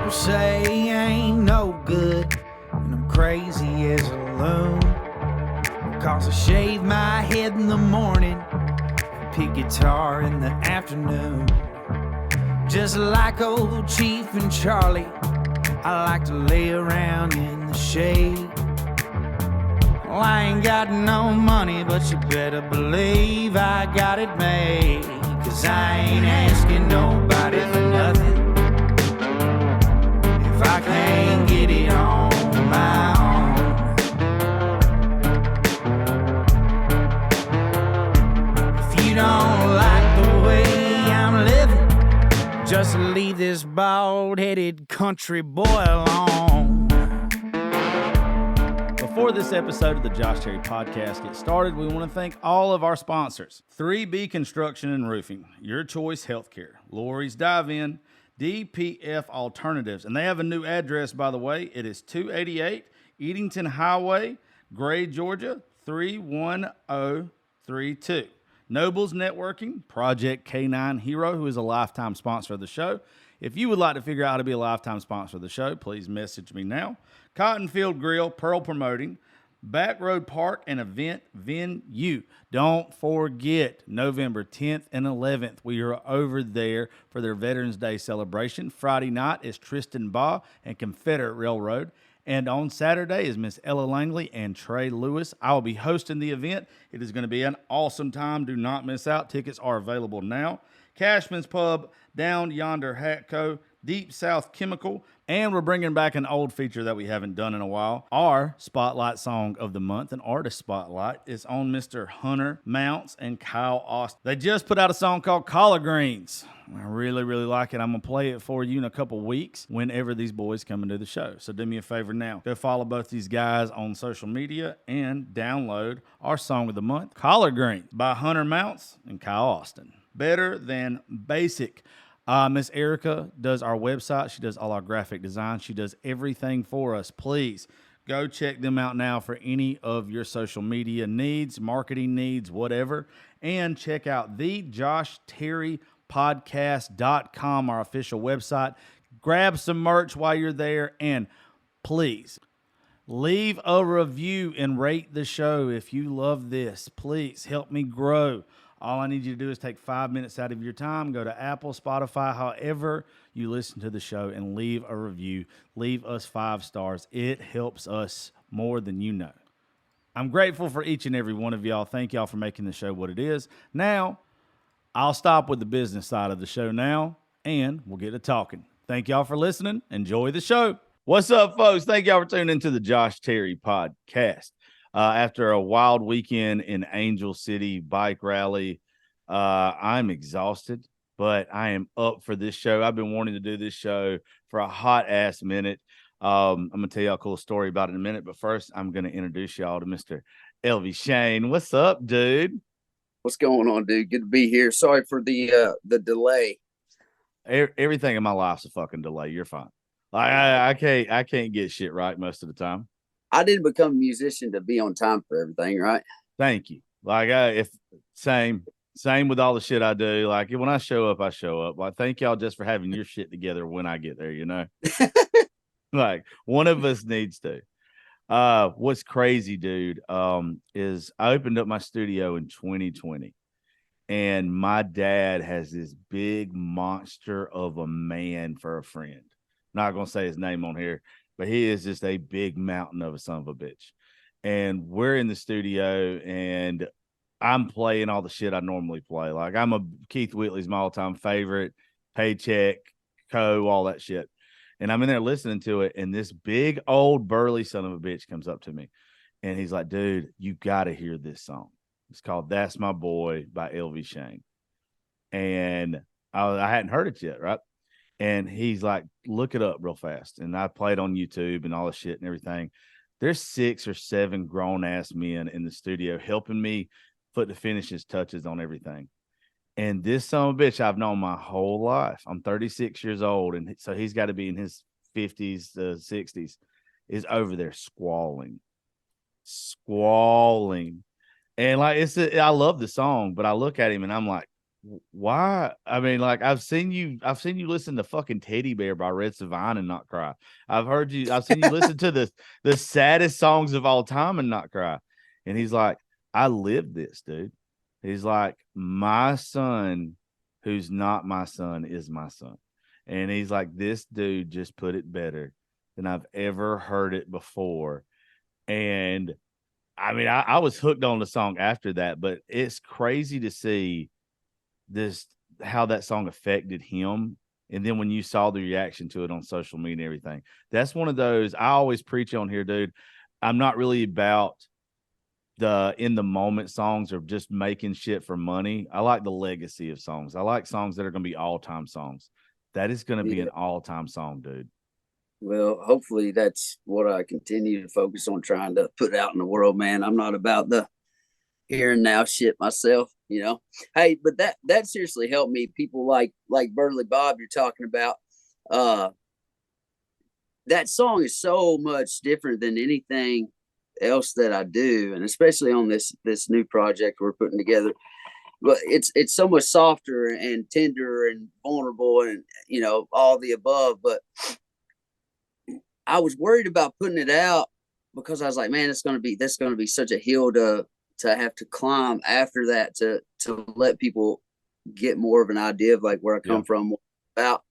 People say I ain't no good, and I'm crazy as a loon, because I shave my head in the morning and pick guitar in the afternoon. Just like old Chief and Charlie, I like to lay around in the shade. Well, I ain't got no money, but you better believe I got it made, 'cause I ain't asking nobody for nothing if I can't get it on my own. If you don't like the way I'm living, just leave this bald-headed country boy alone. Before this episode of the Josh Terry Podcast gets started, we want to thank all of our sponsors. 3B Construction and Roofing, Your Choice Healthcare, Lori's Dive-In, DPF Alternatives, and they have a new address, by the way. It is 288 Eatonton Highway, Gray, Georgia, 31032. Nobles Networking, Project K9 Hero, who is a lifetime sponsor of the show. If you would like to figure out how to be a lifetime sponsor of the show, please message me now. Cottonfield Grill, Pearl Promoting, Backroad Park and Event Venue. Don't forget, November 10th and 11th, we are over there for their Veterans Day celebration. Friday night is Tristan Baugh and Confederate Railroad. And on Saturday is Miss Ella Langley and Trey Lewis. I will be hosting the event. It is going to be an awesome time. Do not miss out. Tickets are available now. Cashman's Pub, Down Yonder Hatco, Deep South Chemical, and we're bringing back an old feature that we haven't done in a while. Our Spotlight Song of the Month, an artist spotlight, is on Mr. Hunter Mounts and Kyle Austin. They just put out a song called Collard Greens. I really, really like it. I'm going to play it for you in a couple weeks whenever these boys come into the show. So do me a favor now. Go follow both these guys on social media and download our Song of the Month, Collard Greens by Hunter Mounts and Kyle Austin. Better than basic. Miss Erica does our website. She does all our graphic design. She does everything for us. Please go check them out now for any of your social media needs, marketing needs, whatever. And check out the JoshTerryPodcast.com, our official website. Grab some merch while you're there. And please leave a review and rate the show if you love this. Please help me grow. All I need you to do is take 5 minutes out of your time, go to Apple, Spotify, however you listen to the show, and leave a review. Leave us 5 stars. It helps us more than you know. I'm grateful for each and every one of y'all. Thank y'all for making the show what it is. Now, I'll stop with the business side of the show now, and we'll get to talking. Thank y'all for listening. Enjoy the show. What's up, folks? Thank y'all for tuning into the Josh Terry Podcast. After a wild weekend in Angel City bike rally, I'm exhausted, but I am up for this show. I've been wanting to do this show for a hot ass minute. I'm going to tell y'all a cool story about it in a minute, but first I'm going to introduce y'all to Mr. Elvie Shane. What's up, dude? What's going on, dude? Good to be here. Sorry for the delay. Everything in my life's a fucking delay. You're fine. I can't get shit right most of the time. I didn't become a musician to be on time for everything, right? Thank you. Same with all the shit I do. Like when I show up, I show up. Like thank y'all just for having your shit together when I get there, you know? Like one of us needs to. What's crazy, dude, is I opened up my studio in 2020 and my dad has this big monster of a man for a friend. Not gonna say his name on here, but he is just a big mountain of a son of a bitch. And we're in the studio and I'm playing all the shit I normally play. Like Keith Whitley's my all-time favorite, Paycheck, all that shit. And I'm in there listening to it. And this big old burly son of a bitch comes up to me and he's like, dude, you got to hear this song. It's called That's My Boy by Elvie Shane. And I hadn't heard it yet. Right. And he's like, look it up real fast. And I played on YouTube and all the shit and everything. There's 6 or 7 grown ass men in the studio helping me put the finishes touches on everything. And this son of a bitch I've known my whole life. I'm 36 years old. And so he's got to be in his 50s to 60s, is over there squalling. And like, I love the song, but I look at him and I'm like, Why? I mean, like I've seen you listen to fucking Teddy Bear by Red Savine and not cry. I've seen you listen to the saddest songs of all time and not cry. And he's like, I lived this, dude. He's like, my son, who's not my son, is my son. And he's like, this dude just put it better than I've ever heard it before. And I mean, I was hooked on the song after that, but it's crazy to see this how that song affected him. And then when you saw the reaction to it on social media and everything, that's one of those I always preach on here, dude. I'm not really about the in the moment songs or just making shit for money. I like the legacy of songs. I like songs that are going to be all time songs. That is going to be Yeah. an all time song, dude. Well, hopefully that's what I continue to focus on trying to put out in the world, man. I'm not about the here and now shit myself, you know. Hey, but that seriously helped me. People like Burley Bob you're talking about. Uh that song is so much different than anything else that I do, and especially on this new project we're putting together. But it's so much softer and tender and vulnerable and you know all the above. But I was worried about putting it out because I was like, man, that's gonna be such a hill to have to climb after that to let people get more of an idea of like where I Yeah. come from, about.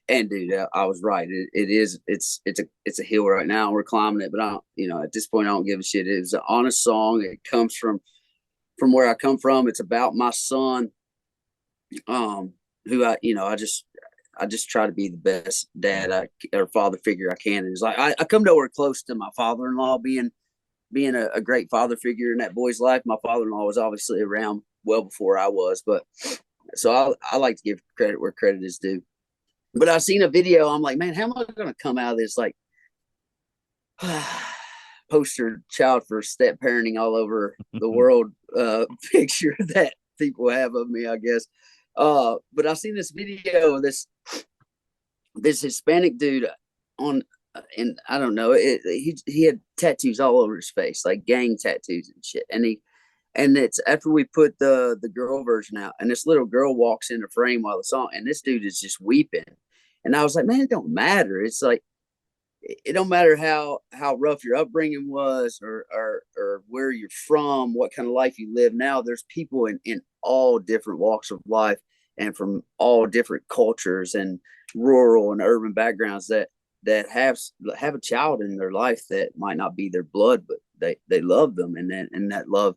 And dude, I was right. It's a hill right now. We're climbing it, but I don't, you know, at this point, I don't give a shit. It was an honest song. It comes from where I come from. It's about my son, who I just try to be the best dad or father figure I can. And it's like I come nowhere close to my father-in-law being a great father figure in that boy's life. My father-in-law was obviously around well before I was, but so I like to give credit where credit is due. But I seen a video. I'm like, man, how am I going to come out of this like poster child for step parenting all over the world picture that people have of me, I guess. But I seen this video of this Hispanic dude on, and I don't know, he had tattoos all over his face, like gang tattoos and shit. And it's after we put the girl version out, and this little girl walks in the frame while the song, and this dude is just weeping. And I was like, man, it don't matter. It's like it don't matter how rough your upbringing was or where you're from, what kind of life you live now. There's people in all different walks of life and from all different cultures and rural and urban backgrounds that have a child in their life that might not be their blood, but they love them, and that love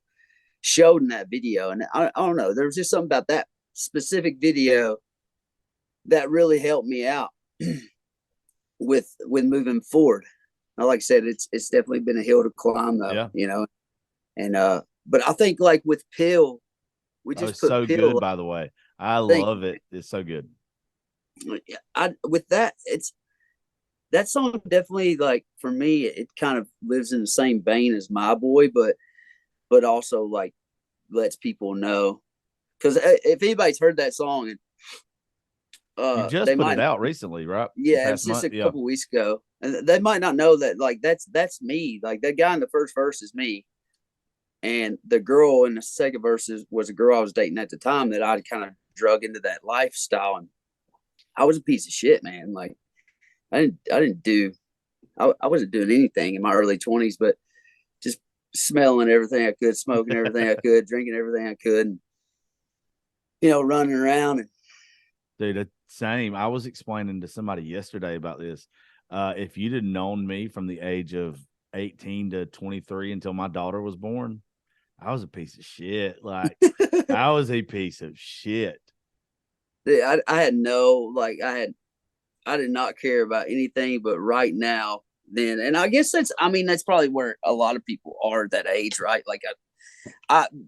showed in that video. And I don't know, there was just something about that specific video that really helped me out with moving forward. Now, like I said, it's definitely been a hill to climb though, Yeah. you know. And but I think like with Pill, we just put So Pill. good, by the way. I Thank love it. It's so good. I with that, it's that song definitely, like, for me, it kind of lives in the same vein as My Boy, but also like lets people know, because if anybody's heard that song, and You just they put it might, out recently, right? The yeah, it was past just month. a Yeah. couple weeks ago, and they might not know that, like, that's me. Like, that guy in the first verse is me, and the girl in the second verse was a girl I was dating at the time that I'd kind of drug into that lifestyle, and I was a piece of shit, man. Like, I wasn't doing anything in my early 20s, but just smelling everything I could, smoking everything I could, drinking everything I could, and, running around. And Dude, same. I was explaining to somebody yesterday about this. If you'd have known me from the age of 18 to 23 until my daughter was born, I was a piece of shit. Like, I was a piece of shit. I had no, like, I did not care about anything but right now, then. And I guess that's probably where a lot of people are at that age, right? Like,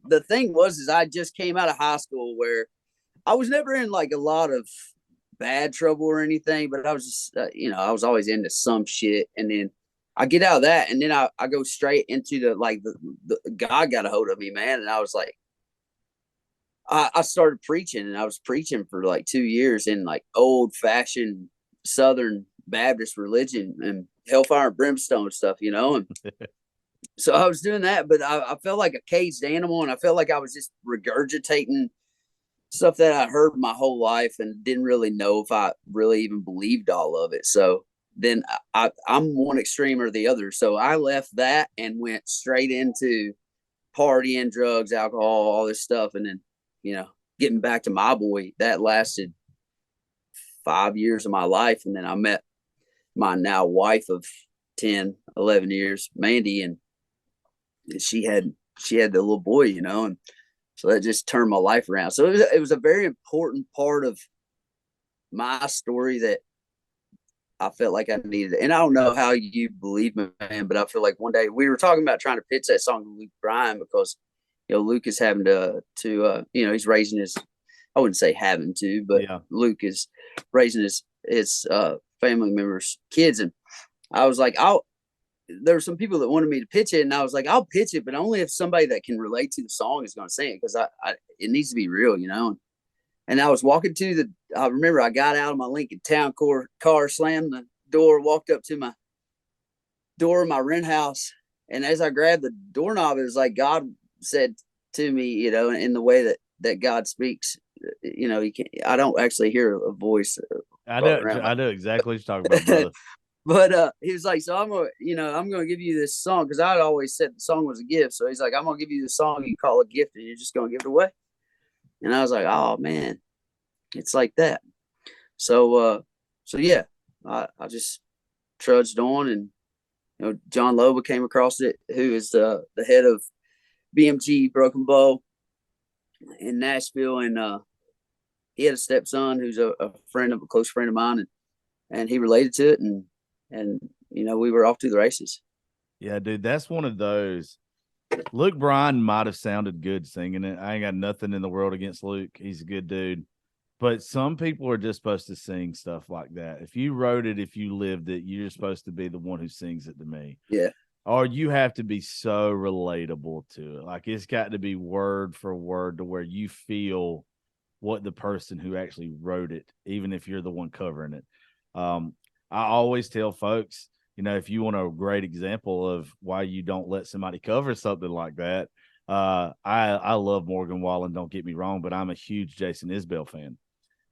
the thing is I just came out of high school where I was never in like a lot of bad trouble or anything, but I was just, I was always into some shit. And then I get out of that, and then I go straight into the God got a hold of me, man. And I was like, I started preaching, and I was preaching for like 2 years in like old fashioned Southern Baptist religion and hellfire and brimstone stuff, and so I was doing that, but I felt like a caged animal, and I felt like I was just regurgitating stuff that I heard my whole life and didn't really know if I really even believed all of it. So then I'm one extreme or the other. So I left that and went straight into partying, drugs, alcohol, all this stuff. And then, getting back to my boy, that lasted 5 years of my life. And then I met my now wife of 10, 11 years, Mandy, and she had the little boy, and so that just turned my life around. So it was a very important part of my story that I felt like I needed. And I don't know how you believe me, man, but I feel like one day we were talking about trying to pitch that song to Luke Bryan because, Luke is having to he's raising his, I wouldn't say having to, but yeah. Luke is raising his family members' kids. And I was like, there were some people that wanted me to pitch it, and I was like, I'll pitch it, but only if somebody that can relate to the song is going to sing it, because it needs to be real, And I was walking I remember I got out of my Lincoln Town car, slammed the door, walked up to my door of my rent house, and as I grabbed the doorknob, it was like God said to me, in the way that God speaks, I don't actually hear a voice. I know exactly what you're talking about, brother. But he was like, so I'm gonna give you this song, because I'd always said the song was a gift. So he's like, I'm gonna give you the song you call a gift, and you're just gonna give it away. And I was like, oh man, it's like that. So yeah, I just trudged on, and John Loba came across it, who is the head of BMG Broken Bow in Nashville, and he had a stepson who's a close friend of mine, and he related to it, and we were off to the races. Yeah, dude, that's one of those. Luke Bryan might have sounded good singing it. I ain't got nothing in the world against Luke. He's a good dude. But some people are just supposed to sing stuff like that. If you wrote it, if you lived it, you're supposed to be the one who sings it to me. Yeah. Or you have to be so relatable to it. Like, it's got to be word for word to where you feel what the person who actually wrote it, even if you're the one covering it. I always tell folks, if you want a great example of why you don't let somebody cover something like that, I love Morgan Wallen, don't get me wrong, but I'm a huge Jason Isbell fan.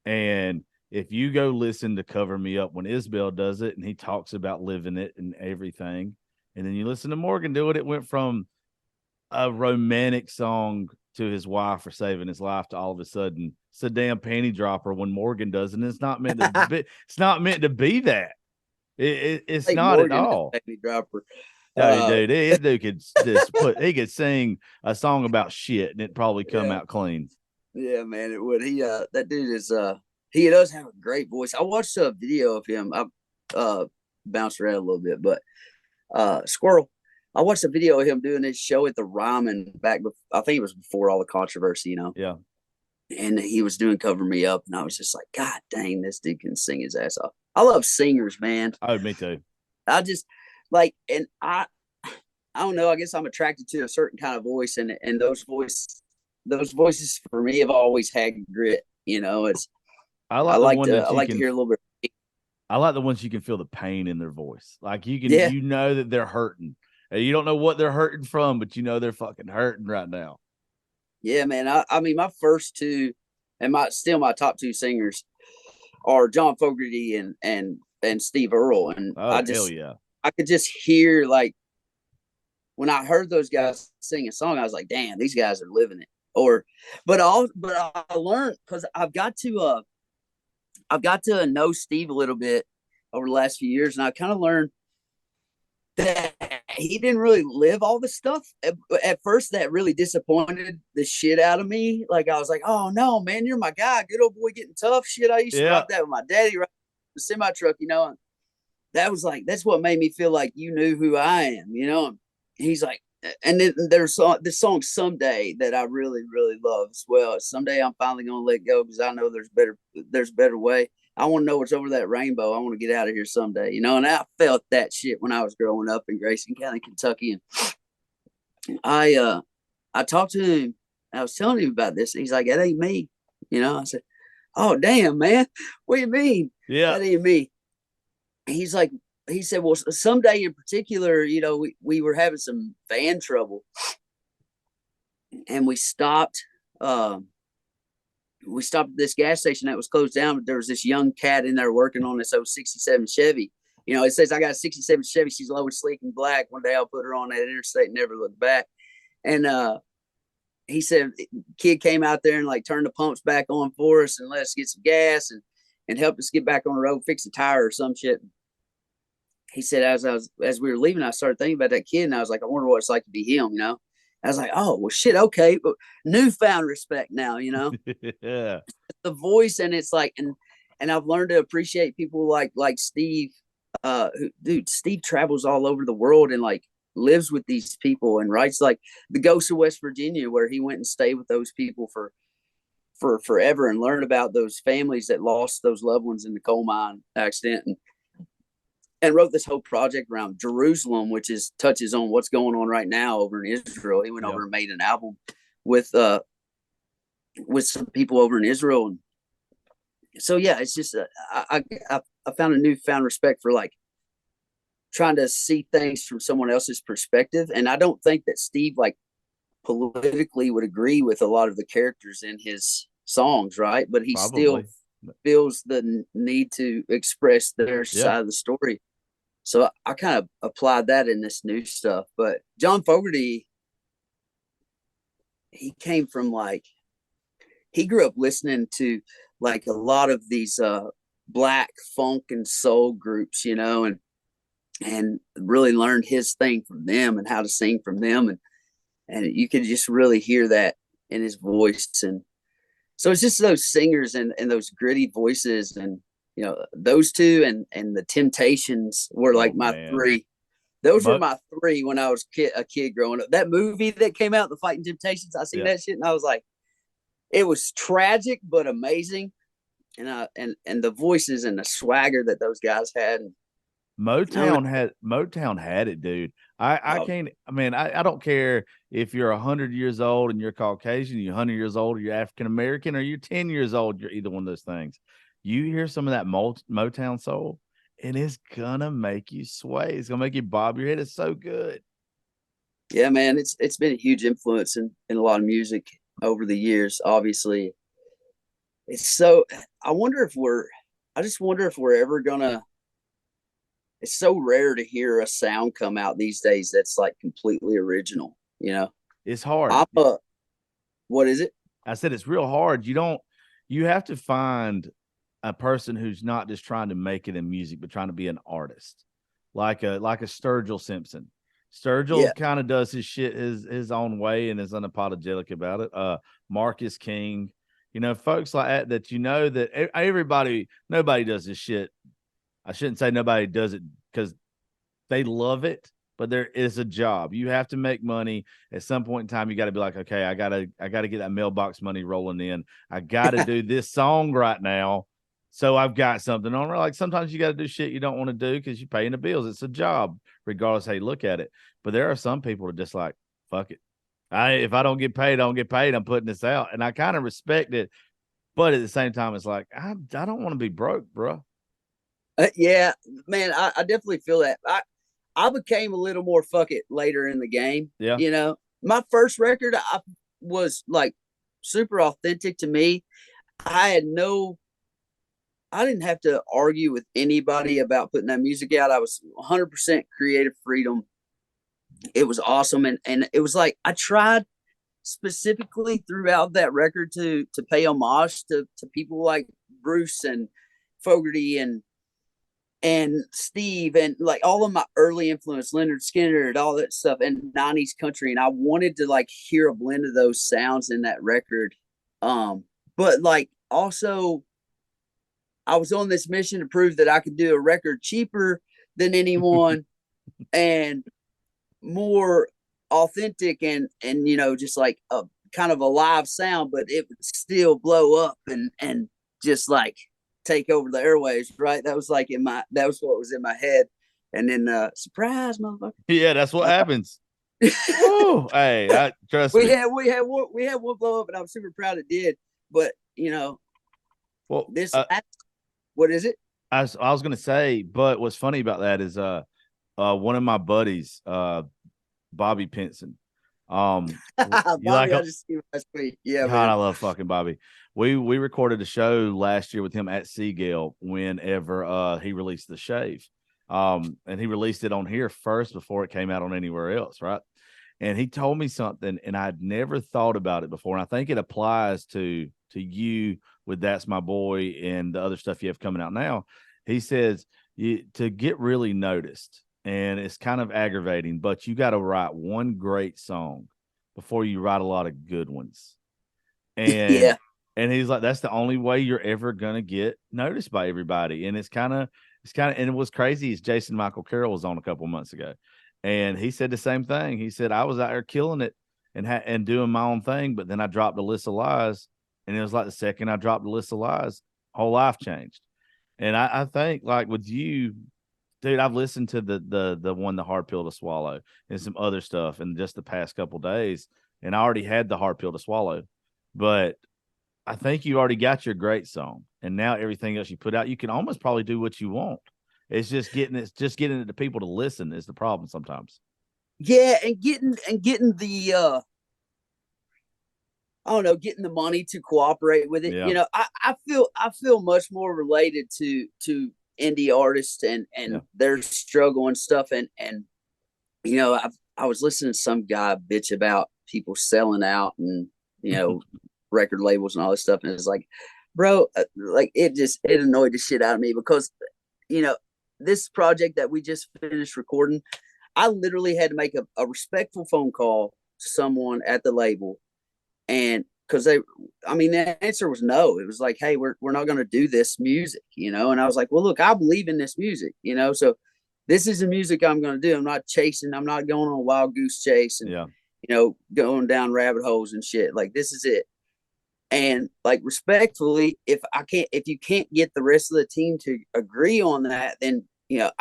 And if you go listen to Cover Me Up when Isbell does it and he talks about living it and everything, and then you listen to Morgan do it, it went from a romantic song to his wife for saving his life to all of a sudden it's a damn panty dropper when Morgan does, and it's not meant to be, it's not meant to be that. It's not Morgan at all. Panty dropper. Dude, this dude could he could sing a song about shit and it probably come out clean. Yeah, man, it would. That dude is he does have a great voice. I watched a video of him. I bounced around a little bit, but Squirrel. I watched a video of him doing his show at the Ryman back. I think it was before all the controversy, Yeah. And he was doing Cover Me Up, and I was just like, God dang, this dude can sing his ass off. I love singers, man. Oh, me too. I just and I don't know. I guess I'm attracted to a certain kind of voice, and those voices for me have always had grit. I like to hear a little bit. I like the ones you can feel the pain in their voice. Like you can, that they're hurting. You don't know what they're hurting from, but they're fucking hurting right now. Yeah, man. I mean, my first two, and my top two singers are John Fogerty and Steve Earle, and hell yeah, I could just hear, like, when I heard those guys sing a song, I was like, damn, these guys are living it. But I learned, because I've got to know Steve a little bit over the last few years, and I kind of learned that he didn't really live all the stuff. At first, that really disappointed the shit out of me. Like, I was like, oh no, man, you're my guy. Good old boy getting tough. Shit, I used to rock that with my daddy, right? The semi truck, and that's what made me feel like you knew who I am, And he's like, and then there's this song Someday that I really, really love as well. Someday I'm finally gonna let go, because I know there's a better way. I want to know what's over that rainbow. I want to get out of here someday, And I felt that shit when I was growing up in Grayson County, Kentucky. And I talked to him. I was telling him about this. He's like, that ain't me. I said, oh, damn, man. What do you mean? Yeah. That ain't me. He said, well, someday in particular, we were having some van trouble, and we stopped. we stopped at this gas station that was closed down, but there was this young cat in there working on this old 67 Chevy. You know, it says I got a 67 Chevy. She's low and sleek and black. One day I'll put her on that interstate and never look back. And he said, kid came out there and like turned the pumps back on for us and let us get some gas and helped us get back on the road, fix a tire or some shit. He said, as we were leaving, I started thinking about that kid, and I was like, I wonder what it's like to be him, you know? I was like, oh, well, shit, okay. But newfound respect now, you know? Yeah. The voice, and it's like, and I've learned to appreciate people like Steve. Dude, Steve travels all over the world and like lives with these people and writes like The Ghost of West Virginia, where he went and stayed with those people for forever and learned about those families that lost those loved ones in the coal mine accident, and wrote this whole project around Jerusalem, which touches on what's going on right now over in Israel. He went over and made an album with some people over in Israel. And so, yeah, it's just, I found a newfound respect for like trying to see things from someone else's perspective. And I don't think that Steve like politically would agree with a lot of the characters in his songs. Right. But he still feels the need to express their side of the story. So I kind of applied that in this new stuff. But John Fogerty, he came from like, he grew up listening to like a lot of these black funk and soul groups, you know, and really learned his thing from them and how to sing from them. And you could just really hear that in his voice. And so it's just those singers and those gritty voices, and you know, those two and the Temptations were like my three. Those were my three when I was a kid growing up. That movie that came out, The Fighting Temptations, I seen that shit and I was like, it was tragic but amazing. And the voices and the swagger that those guys had. Motown had it, dude. I can't. I mean, I don't care if you're 100 years old and you're Caucasian, you're 100 years old, or you're African American, or you're 10 years old. You're either one of those things. You hear some of that Motown soul, and it's gonna make you sway. It's gonna make you bob your head. It's so good. Yeah, man, it's been a huge influence in a lot of music over the years. Obviously, it's so. I just wonder if we're ever gonna. It's so rare to hear a sound come out these days that's like completely original. You know, it's hard. What is it? I said it's real hard. You have to find a person who's not just trying to make it in music, but trying to be an artist, like a Sturgill Simpson. Sturgill kind of does his shit his own way and is unapologetic about it. Marcus King, you know, folks like that you know that nobody does this shit. I shouldn't say nobody does it because they love it, but there is a job. You have to make money. At some point in time, you got to be like, okay, I gotta get that mailbox money rolling in. I gotta do this song right now. So I've got something on. Like sometimes you got to do shit you don't want to do because you're paying the bills. It's a job, regardless how you look at it. But there are some people that are just like, fuck it. If I don't get paid, I don't get paid. I'm putting this out. And I kind of respect it. But at the same time, it's like, I don't want to be broke, bro. Yeah, man, I definitely feel that. I became a little more fuck it later in the game. Yeah. You know, my first record I was like super authentic to me. I didn't have to argue with anybody about putting that music out. I was 100% creative freedom. It was awesome. And it was like, I tried specifically throughout that record to pay homage to people like Bruce and Fogerty and Steve and like all of my early influence, Leonard Skinner and all that stuff, and 90s country. And I wanted to like hear a blend of those sounds in that record. But like also I was on this mission to prove that I could do a record cheaper than anyone and more authentic and you know, just like a kind of a live sound, but it would still blow up and just like take over the airwaves, right? That was what was in my head. And then surprise, motherfucker. Yeah, that's what happens. Oh, hey, trust me. We had one blow up, and I'm super proud it did. But you know, well, what is it? I was gonna say, but what's funny about that is one of my buddies, Bobby Pinson, You like Bobby, I just see him last week. Yeah, God, man. I love fucking Bobby. We recorded a show last year with him at Seagill whenever he released the shave. And he released it on here first before it came out on anywhere else, right? And he told me something, and I'd never thought about it before. And I think it applies to you with That's My Boy and the other stuff you have coming out now. He says to get really noticed, and it's kind of aggravating, but you got to write one great song before you write a lot of good ones. And Yeah. and he's like, that's the only way you're ever gonna get noticed by everybody. And it's kind of and it was crazy. Is Jason Michael Carroll was on a couple months ago, and he said the same thing. He said, I was out there killing it and doing my own thing, but then I dropped a list of lies, and it was like the second I dropped a list of lies, whole life changed. And I think like with you, dude, I've listened to the one, the hard pill to swallow, and some other stuff in just the past couple days, and I already had the hard pill to swallow, but I think you already got your great song, and now everything else you put out, you can almost probably do what you want. It's just getting it to people to listen is the problem sometimes. Yeah, and getting the I don't know, getting the money to cooperate with it. Yeah. You know, I feel much more related to indie artists and Yeah. their struggle and stuff. And you know, I was listening to some guy bitch about people selling out and you know record labels and all this stuff, and it's like, bro, like it annoyed the shit out of me because you know this project that we just finished recording, I literally had to make a respectful phone call to someone at the label, and because the answer was no. It was like, hey, we're not going to do this music, you know. And I was like, well, look, I believe in this music, you know. So this is the music I'm going to do. I'm not chasing. I'm not going on a wild goose chase and Yeah. you know going down rabbit holes and shit. Like this is it. And like respectfully, if you can't get the rest of the team to agree on that, then you know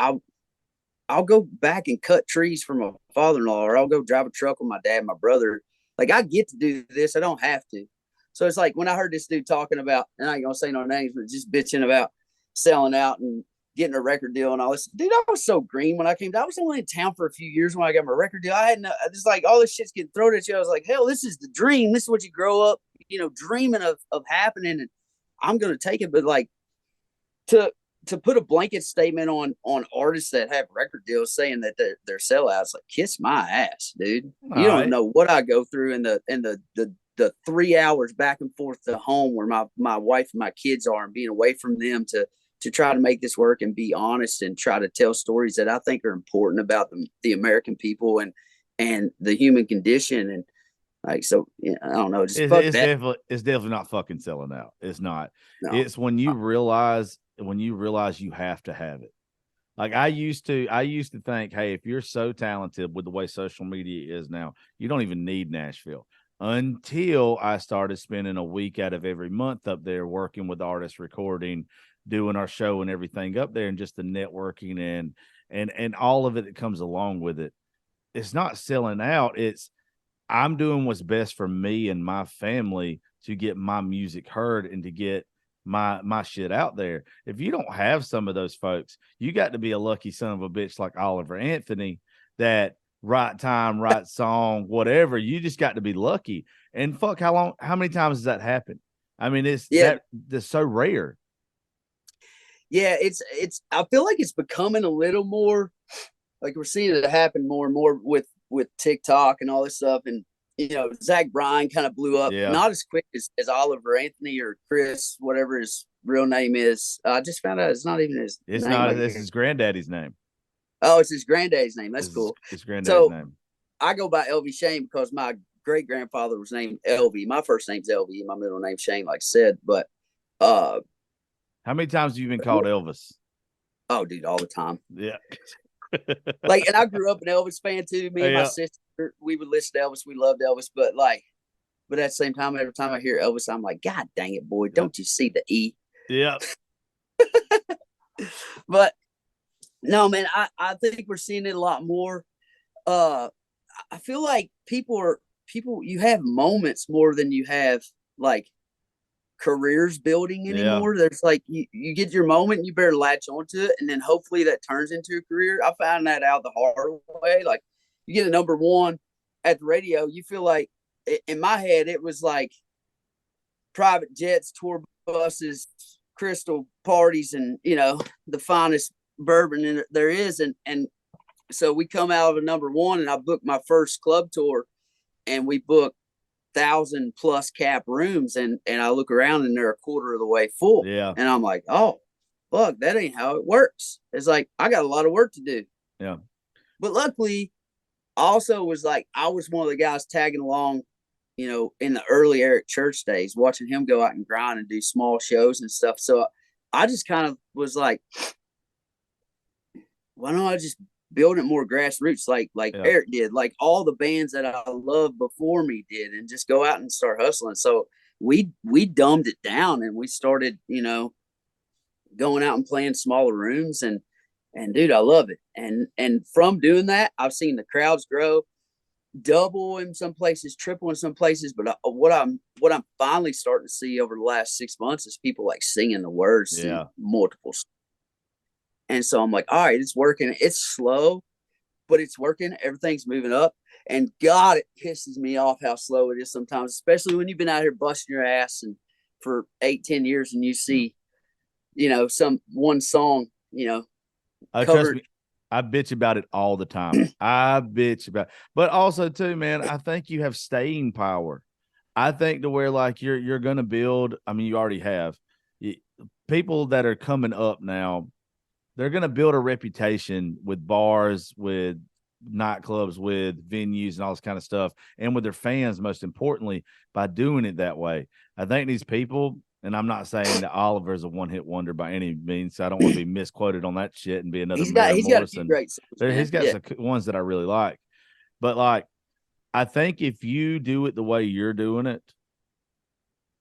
I'll go back and cut trees for my father-in-law, or I'll go drive a truck with my dad and my brother. Like I get to do this. I don't have to. So it's like when I heard this dude talking about, and I ain't gonna say no names, but just bitching about selling out and getting a record deal and all this. Dude, I was so green when I came down. I was only in town for a few years when I got my record deal. I just like all this shit's getting thrown at you. I was like, hell, this is the dream. This is what you grow up, you know, dreaming of happening. And I'm gonna take it. But like to put a blanket statement on artists that have record deals saying that they're sellouts, like kiss my ass, dude. All You don't right. know what I go through in the 3 hours back and forth to home where my wife and my kids are and being away from them to try to make this work and be honest and try to tell stories that I think are important about the American people and the human condition. And like, so yeah, I don't know, just fuck that. It's definitely not fucking selling out. It's not. No. It's when you realize you have to have it. Like I used to think, hey, if you're so talented with the way social media is now, you don't even need Nashville. Until I started spending a week out of every month up there working with artists, recording, doing our show and everything up there, and just the networking and all of it that comes along with it. It's not selling out. It's I'm doing what's best for me and my family to get my music heard and to get my shit out there. If you don't have some of those folks, you got to be a lucky son of a bitch like Oliver Anthony that right time, right song, whatever. You just got to be lucky. And fuck, how many times has that happened? I mean, that's so rare. Yeah, it's I feel like it's becoming a little more like we're seeing it happen more and more with TikTok and all this stuff. And you know, Zach Bryan kind of blew up, not as quick as Oliver Anthony or Chris, whatever his real name is. I just found out it's not even his it's name. Not. This is his granddaddy's name. Oh, it's his granddad's name. That's cool. His granddad's name. I go by Elvie Shane because my great grandfather was named Elvie. My first name's Elvie, my middle name's Shane, like I said. But how many times have you been called Elvis? Oh, dude, all the time. Yeah. Like, and I grew up an Elvis fan too. Me and my sister, we would listen to Elvis. We loved Elvis, but at the same time, every time I hear Elvis, I'm like, God dang it, boy, don't you see the E? Yeah. But no, man, I think we're seeing it a lot more. I feel like people you have moments more than you have like careers building anymore. There's like you get your moment, you better latch onto it, and then hopefully that turns into a career. I found that out the hard way. Like you get a number one, at the radio, you feel like in my head it was like private jets, tour buses, crystal parties, and the finest bourbon there is. And so we come out of a number one, and I booked my first club tour, and we booked 1,000+ cap rooms, and I look around and they're a quarter of the way full. Yeah. And I'm like, oh fuck, that ain't how it works. It's like I got a lot of work to do. Yeah. But luckily, also was like I was one of the guys tagging along, in the early Eric Church days, watching him go out and grind and do small shows and stuff. So I just kind of was like, why don't I just build it more grassroots like Eric did, like all the bands that I loved before me did, and just go out and start hustling. So we dumbed it down, and we started, going out and playing smaller rooms, and dude, I love it. And from doing that, I've seen the crowds grow, double in some places, triple in some places. But what I'm finally starting to see over the last 6 months is people like singing the words in multiple. And so I'm like, all right, it's working. It's slow, but it's working. Everything's moving up. And God, it pisses me off how slow it is sometimes, especially when you've been out here busting your ass and for 8-10 years, and you see, some one song, Trust me, I bitch about it all the time. I bitch about, but also too, man, I think you have staying power. I think to where like you're going to build. I mean, you already have people that are coming up now. They're going to build a reputation with bars, with nightclubs, with venues and all this kind of stuff, and with their fans, most importantly, by doing it that way. I think these people, and I'm not saying that Oliver's a one-hit wonder by any means, so I don't want to be misquoted on that shit and be another he's got a few great songs, he's got some ones that I really like. But like, I think if you do it the way you're doing it,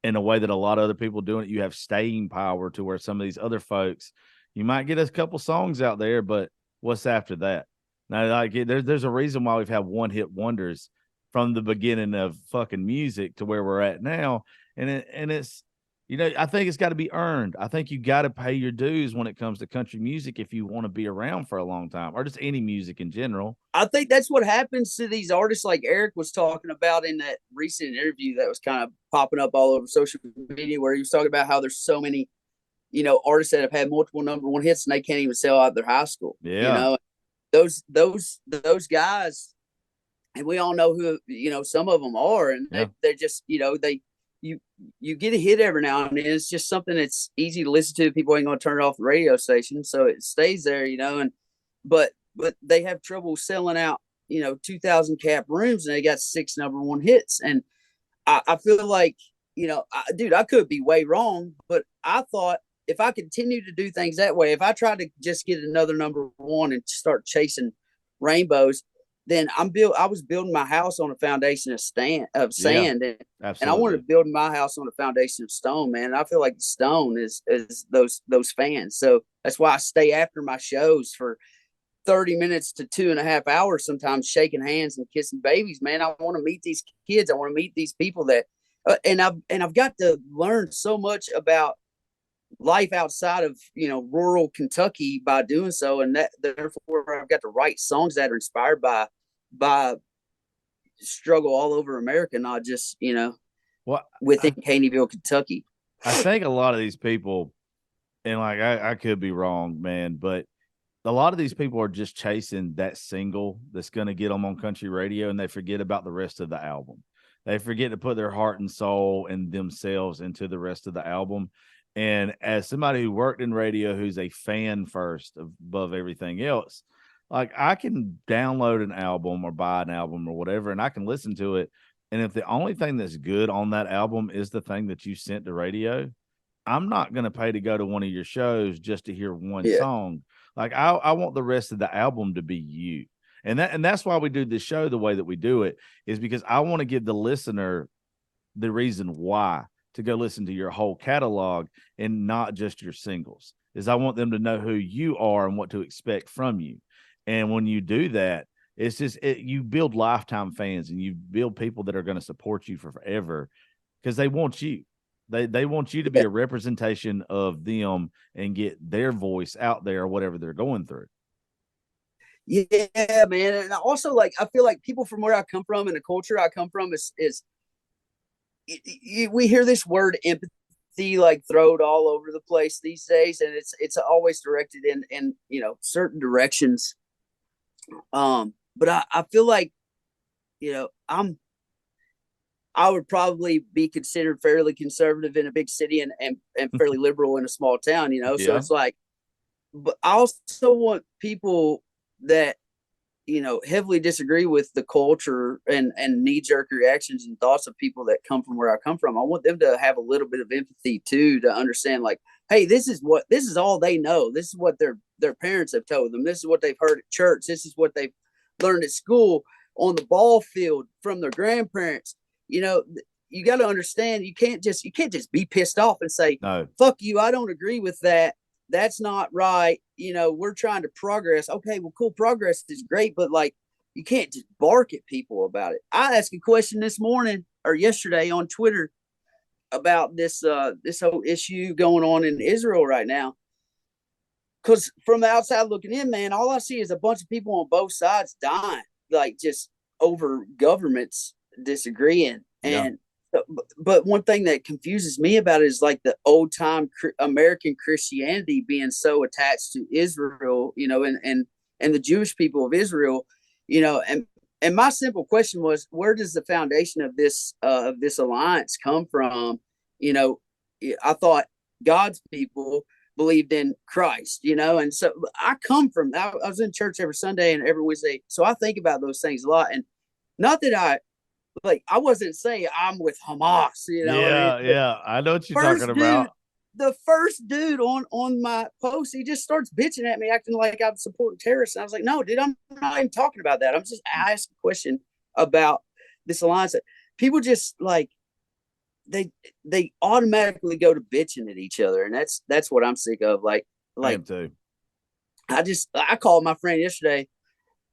in a way that a lot of other people doing it, you have staying power to where some of these other folks, you might get a couple songs out there, but what's after that? Now, like there's a reason why we've had one-hit wonders from the beginning of fucking music to where we're at now, and it's I think it's got to be earned. I think you got to pay your dues when it comes to country music if you want to be around for a long time, or just any music in general. I think that's what happens to these artists, like Eric was talking about in that recent interview that was kind of popping up all over social media, where he was talking about how there's so many artists that have had multiple number one hits and they can't even sell out their high school. Yeah. Those guys, and we all know who, some of them are, and they're just, you get a hit every now and then. It's just something that's easy to listen to. People ain't going to turn it off the radio station. So it stays there, but they have trouble selling out, 2,000 cap rooms, and they got 6 number one hits. And I feel like, dude, I could be way wrong, but I thought, if I continue to do things that way, if I try to just get another number one and start chasing rainbows, then I was building my house on a foundation of sand, and I wanted to build my house on a foundation of stone, man. And I feel like the stone is those fans. So that's why I stay after my shows for 30 minutes to 2.5 hours, sometimes shaking hands and kissing babies, man. I want to meet these kids. I want to meet these people that, and I've got to learn so much about life outside of rural Kentucky by doing so, and that therefore I've got to write songs that are inspired by struggle all over America, not just within Caneyville, Kentucky. I think a lot of these people, and like I could be wrong, man, but a lot of these people are just chasing that single that's going to get them on country radio, and they forget about the rest of the album. They forget to put their heart and soul and themselves into the rest of the album. And as somebody who worked in radio, who's a fan first above everything else, like I can download an album or buy an album or whatever, and I can listen to it. And if the only thing that's good on that album is the thing that you sent to radio, I'm not going to pay to go to one of your shows just to hear one song. Like I want the rest of the album to be you. And that's why we do this show the way that we do it, is because I want to give the listener the reason why to go listen to your whole catalog and not just your singles. Is I want them to know who you are and what to expect from you. And when you do that, it's just you build lifetime fans, and you build people that are going to support you for forever, because they want you. They want you to be a representation of them and get their voice out there, whatever they're going through. Yeah, man. And also, like, I feel like people from where I come from and the culture I come from is we hear this word empathy like thrown all over the place these days, and it's always directed in certain directions. But I feel like I would probably be considered fairly conservative in a big city and fairly liberal in a small town. So Yeah. it's like, but I also want people that heavily disagree with the culture and knee jerk reactions and thoughts of people that come from where I come from. I want them to have a little bit of empathy too, to understand, like, hey, this is all they know. This is what their parents have told them. This is what they've heard at church. This is what they've learned at school, on the ball field, from their grandparents. You got to understand, you can't just be pissed off and say, No. fuck you, I don't agree with that. That's not right. We're trying to progress. Okay, well, cool. Progress is great, but like, you can't just bark at people about it. I asked a question this morning or yesterday on Twitter about this whole issue going on in Israel right now. Because from the outside looking in, man, all I see is a bunch of people on both sides dying, like, just over governments disagreeing. Yeah. And but one thing that confuses me about it is like the old time American Christianity being so attached to Israel, and the Jewish people of Israel, and my simple question was, where does the foundation of this alliance come from? You know, I thought God's people believed in Christ, and so I was in church every Sunday and every Wednesday, so I think about those things a lot. And not that I wasn't saying I'm with Hamas, and Yeah. Yeah. I know what you're talking first dude, about. the first dude on my post, he just starts bitching at me, acting like I'm supporting terrorists. And I was like, no, dude, I'm not even talking about that. I'm just asking a question about this alliance. People just like they automatically go to bitching at each other, and that's what I'm sick of. Like I like am too. I called my friend yesterday,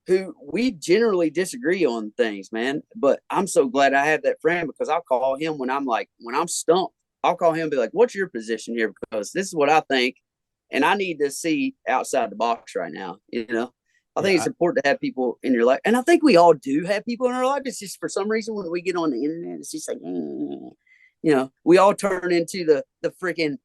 who we generally disagree on things, man. But I'm so glad I have that friend, because I'll call him when I'm stumped. I'll call him and be like, what's your position here? Because this is what I think, and I need to see outside the box right now. I think it's Yeah. important to have people in your life. And I think we all do have people in our life. It's just, for some reason, when we get on the internet, it's just like, we all turn into the freaking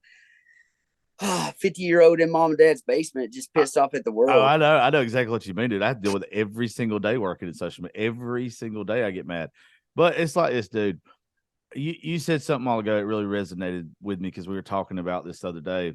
50-year-old in mom and dad's basement, just pissed off at the Oh, world. I know exactly what you mean, dude. I deal with it every single day working in social media. Every single day I get mad. But it's like this, dude. You said something a while ago that really resonated with me, because we were talking about this the other day.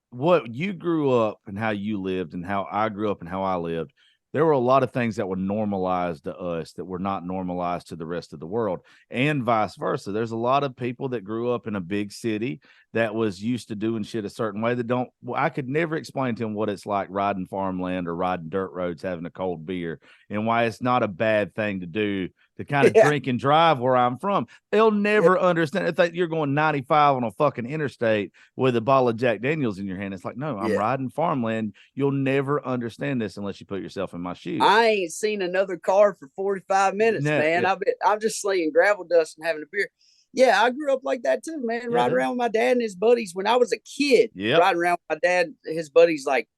What you grew up and how you lived and how I grew up and how I lived, there were a lot of things that were normalized to us that were not normalized to the rest of the world, and vice versa. There's a lot of people that grew up in a big city that was used to doing shit a certain way that don't. Well, I could never explain to them what it's like riding farmland or riding dirt roads, having a cold beer, and why it's not a bad thing to do, to kind of Yeah. drink and drive where I'm from. They'll never understand. If you're going 95 on a fucking interstate with a bottle of Jack Daniels in your hand, it's like, no, I'm Yeah. riding farmland. You'll never understand this unless you put yourself in my shoes. I ain't seen another car for 45 minutes, No, man. I'm just slinging gravel dust and having a beer. Yeah, I grew up like that too, man. yeah, Riding around with my dad and his buddies when I was a kid. yep. Riding around with my dad, his buddies, like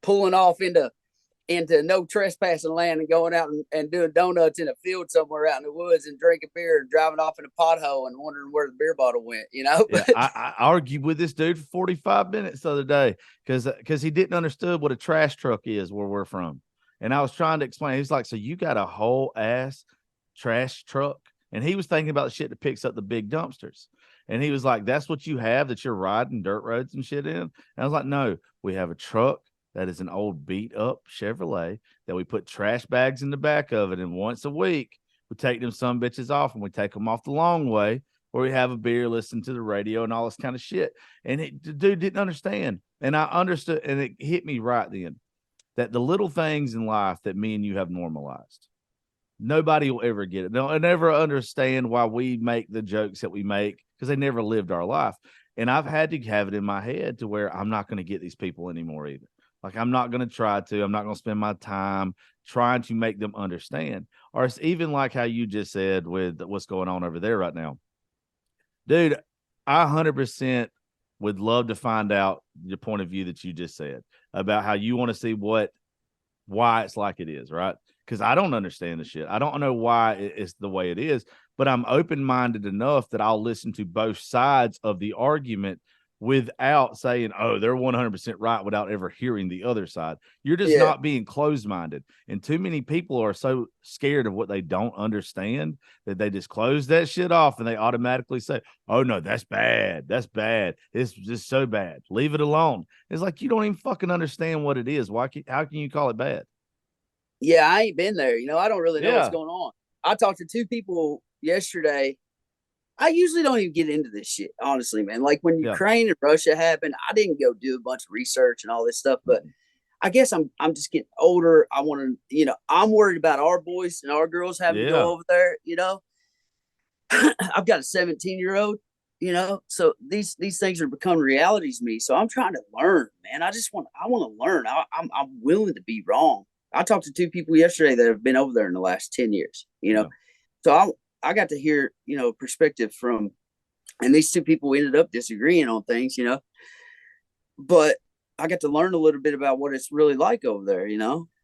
pulling off into no trespassing land and going out and doing donuts in a field somewhere out in the woods and drinking beer and driving off in a pothole and wondering where the beer bottle went, Yeah, I argued with this dude for 45 minutes the other day because he didn't understand what a trash truck is where we're from. And I was trying to explain. He's like, so you got a whole ass trash truck? And he was thinking about the shit that picks up the big dumpsters. And he was like, that's what you have that you're riding dirt roads and shit in? And I was like, no, we have a truck that is an old beat up Chevrolet that we put trash bags in the back of it. And once a week, we take them some bitches off, and we take them off the long way where we have a beer, listen to the radio and all this kind of shit. And the dude didn't understand. And I understood, and it hit me right then, that the little things in life that me and you have normalized, nobody will ever get it. They'll never understand why we make the jokes that we make, because they never lived our life. And I've had to have it in my head to where I'm not going to get these people anymore either. Like, I'm not going to try to. I'm not going to spend my time trying to make them understand. Or it's even like how you just said with what's going on over there right now. Dude, I 100% would love to find out the point of view that you just said about how you want to see what why it's like it is, right? Because I don't understand the shit. I don't know why it's the way it is, but I'm open-minded enough that I'll listen to both sides of the argument without saying, oh, they're 100% right, without ever hearing the other side. You're just Yeah. not being closed-minded. And too many people are so scared of what they don't understand that they just close that shit off and they automatically say, oh, no, that's bad. That's bad. It's just so bad. Leave it alone. It's like you don't even fucking understand what it is. How can you call it bad? Yeah, I ain't been there. I don't really know what's Yeah. going on. I talked to two people yesterday. I usually don't even get into this shit, honestly, man. Like when Yeah. Ukraine and Russia happened, I didn't go do a bunch of research and all this stuff, but I guess I'm just getting older. I want to, I'm worried about our boys and our girls having to Yeah. go over there, I've got a 17-year-old, so these things are becoming realities to me. So I'm trying to learn, man. I want to learn. I'm willing to be wrong. I talked to two people yesterday that have been over there in the last 10 years, Yeah. So I got to hear, perspective from, and these two people ended up disagreeing on things, but I got to learn a little bit about what it's really like over there,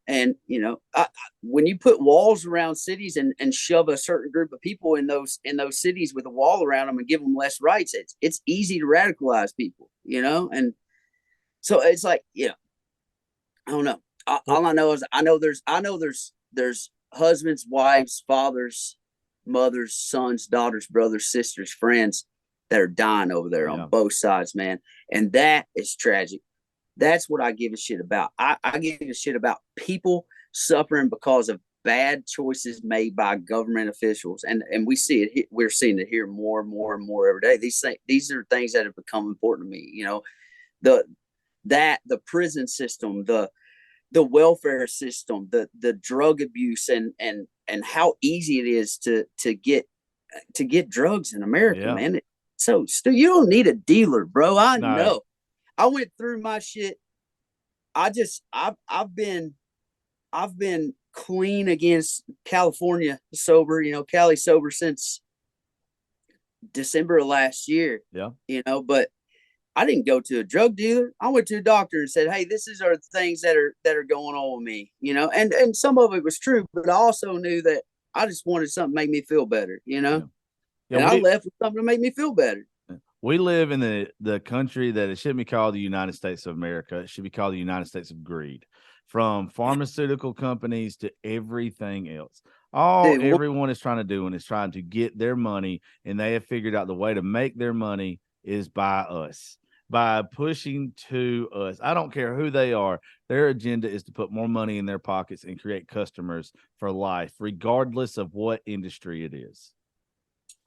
and when you put walls around cities and shove a certain group of people in those cities with a wall around them and give them less rights, it's easy to radicalize people, and so it's like, I don't know. All I know is I know there's husbands, wives, fathers, mothers, sons, daughters, brothers, sisters, friends that are dying over there on both sides, man, and that is tragic. That's what I give a shit about. I give a shit about people suffering because of bad choices made by government officials, and we see it. We're seeing it here more and more and more every day. These are things that have become important to me. The prison system, the welfare system, the drug abuse, and how easy it is to get drugs in America, man. So you don't need a dealer, bro. I know. I went through my shit. I've been clean against California sober, Cali sober since December of last year. Yeah. But I didn't go to a drug dealer. I went to a doctor and said, hey, this is our things that are going on with me, and some of it was true, but I also knew that I just wanted something to make me feel better, Yeah, and I left with something to make me feel better. We live in the country that it shouldn't be called the United States of America. It should be called the United States of greed, from pharmaceutical companies to everything else. Everyone is trying to do is trying to get their money, and they have figured out the way to make their money is by us, by pushing to us. I don't care who they are. Their agenda is to put more money in their pockets and create customers for life, regardless of what industry it is.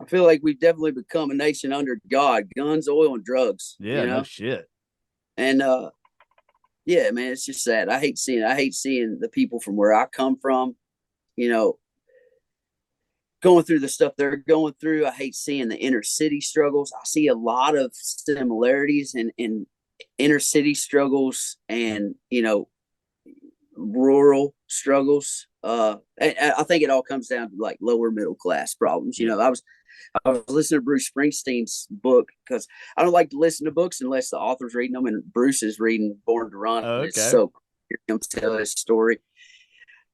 I feel like we've definitely become a nation under God, guns, oil, and drugs. Yeah, no shit. And yeah, man, it's just sad. I hate seeing the people from where I come from, going through the stuff they're going through. I hate seeing the inner city struggles. I see a lot of similarities in inner city struggles and rural struggles. I think it all comes down to like lower middle class problems. I was listening to Bruce Springsteen's book because I don't like to listen to books unless the author's reading them, and Bruce is reading Born to Run. Okay. It's so cool to hear him tell his story.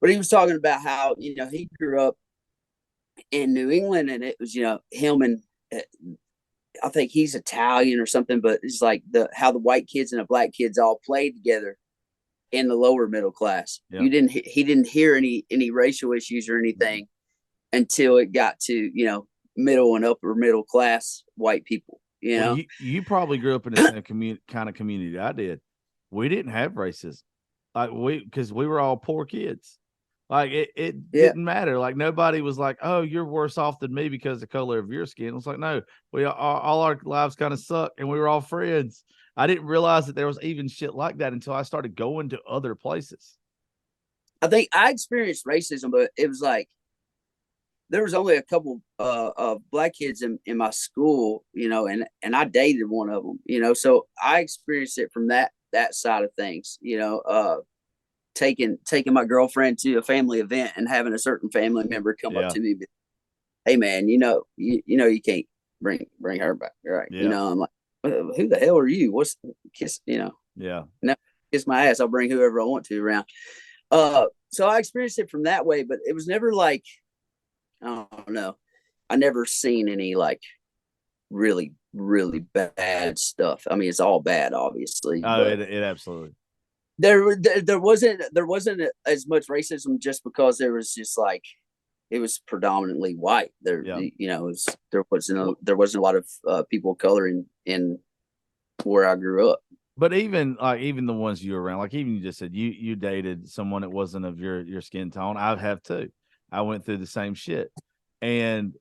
But he was talking about how he grew up in New England, and it was him and I think he's Italian or something, but it's like how the white kids and the black kids all played together in the lower middle class. Yeah. He didn't hear any racial issues or anything until it got to middle and upper middle class white people. You probably grew up in the same kind of community I did. We didn't have racism, because we were all poor kids. Like it didn't matter. Like nobody was like, oh, you're worse off than me because of the color of your skin. It was like, no, all our lives kind of suck, and we were all friends. I didn't realize that there was even shit like that until I started going to other places. I think I experienced racism, but it was like there was only a couple of black kids in my school, and I dated one of them, so I experienced it from that side of things, taking my girlfriend to a family event and having a certain family member come up to me, hey man, you can't bring her back, right? I'm like, who the hell are you? What's kiss? Yeah. Now kiss my ass. I'll bring whoever I want to around. So I experienced it from that way, but it was never like, I don't know. I never seen any like really, really bad stuff. I mean, it's all bad, obviously, Oh, but it absolutely. there wasn't as much racism just because there was just like it was predominantly white. There, Yeah. there wasn't a lot of people of color in where I grew up. But even the ones you were around, like even you just said you dated someone that wasn't of your skin tone. I have too. I went through the same shit. And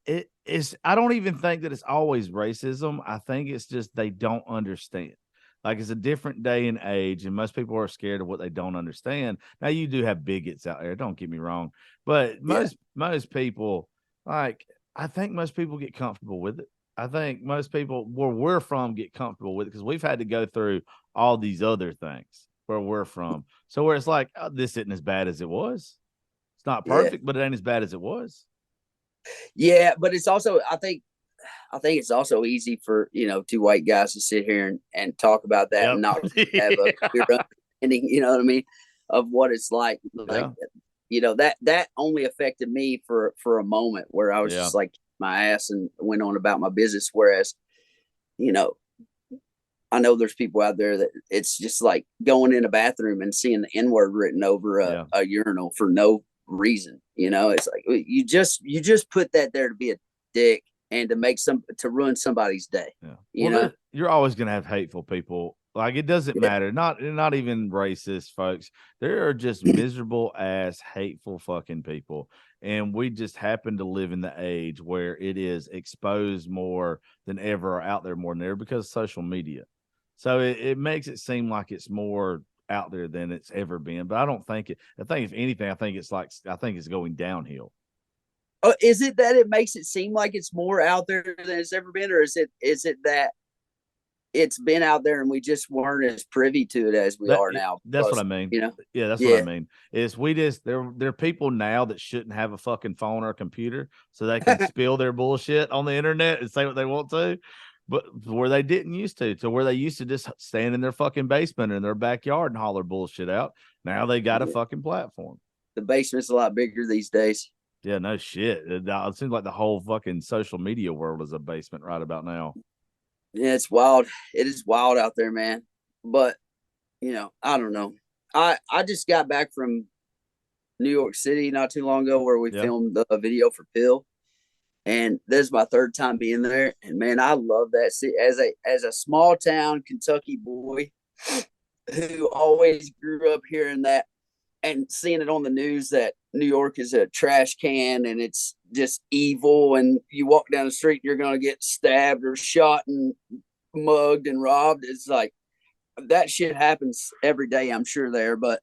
it is I don't even think that it's always racism. I think it's just they don't understand. Like it's a different day and age, and most people are scared of what they don't understand. Now you do have bigots out there, don't get me wrong. But Yeah, most people, like I think most people get comfortable with it. I think most people where we're from get comfortable with it because we've had to go through all these other things where we're from. So where it's like, oh, this isn't as bad as it was. It's not yeah, perfect, but it ain't as bad as it was. yeah. But it's also, I think it's also easy for two white guys to sit here and talk about that and Yep. not have a clear understanding. You know what I mean, of what it's like. Like Yeah. that only affected me for a moment where I was Yeah. just like my ass and went on about my business. Whereas, you know, I know there's people out there that it's just like going in a bathroom and seeing the N word written over Yeah. a urinal for no reason. It's like you just put that there to be a dick and to ruin somebody's day. Yeah. You know, Well, you're always going to have hateful people. Like it doesn't yeah, matter. Not even racist folks. There are just miserable ass hateful fucking people. And we just happen to live in the age where it is exposed more than ever or out there more than ever because of social media. So it makes it seem like it's more out there than it's ever been. But I don't think it. I think if anything, I think it's going downhill. is it that it makes it seem like it's more out there than it's ever been, or is it that it's been out there and we just weren't as privy to it as we are now? That's what I Because mean. you know, Yeah, that's what I yeah, mean. Is we just there are people now that shouldn't have a fucking phone or a computer so they can spill their bullshit on the internet and say what they want to, but where they didn't used to where they used to just stand in their fucking basement or in their backyard and holler bullshit out. Now they got a yeah. fucking platform. The basement's a lot bigger these days. Yeah, no shit. It seems like the whole fucking social media world is a basement right about now. Yeah, it's wild. It is wild out there, man. But I don't know. I just got back from New York City not too long ago where we Yeah. filmed a video for Pill, and this is my third time being there. And man, I love that city as a small town Kentucky boy who always grew up hearing that and seeing it on the news that New York is a trash can and it's just evil. And you walk down the street, you're going to get stabbed or shot and mugged and robbed. It's like that shit happens every day, I'm sure there, but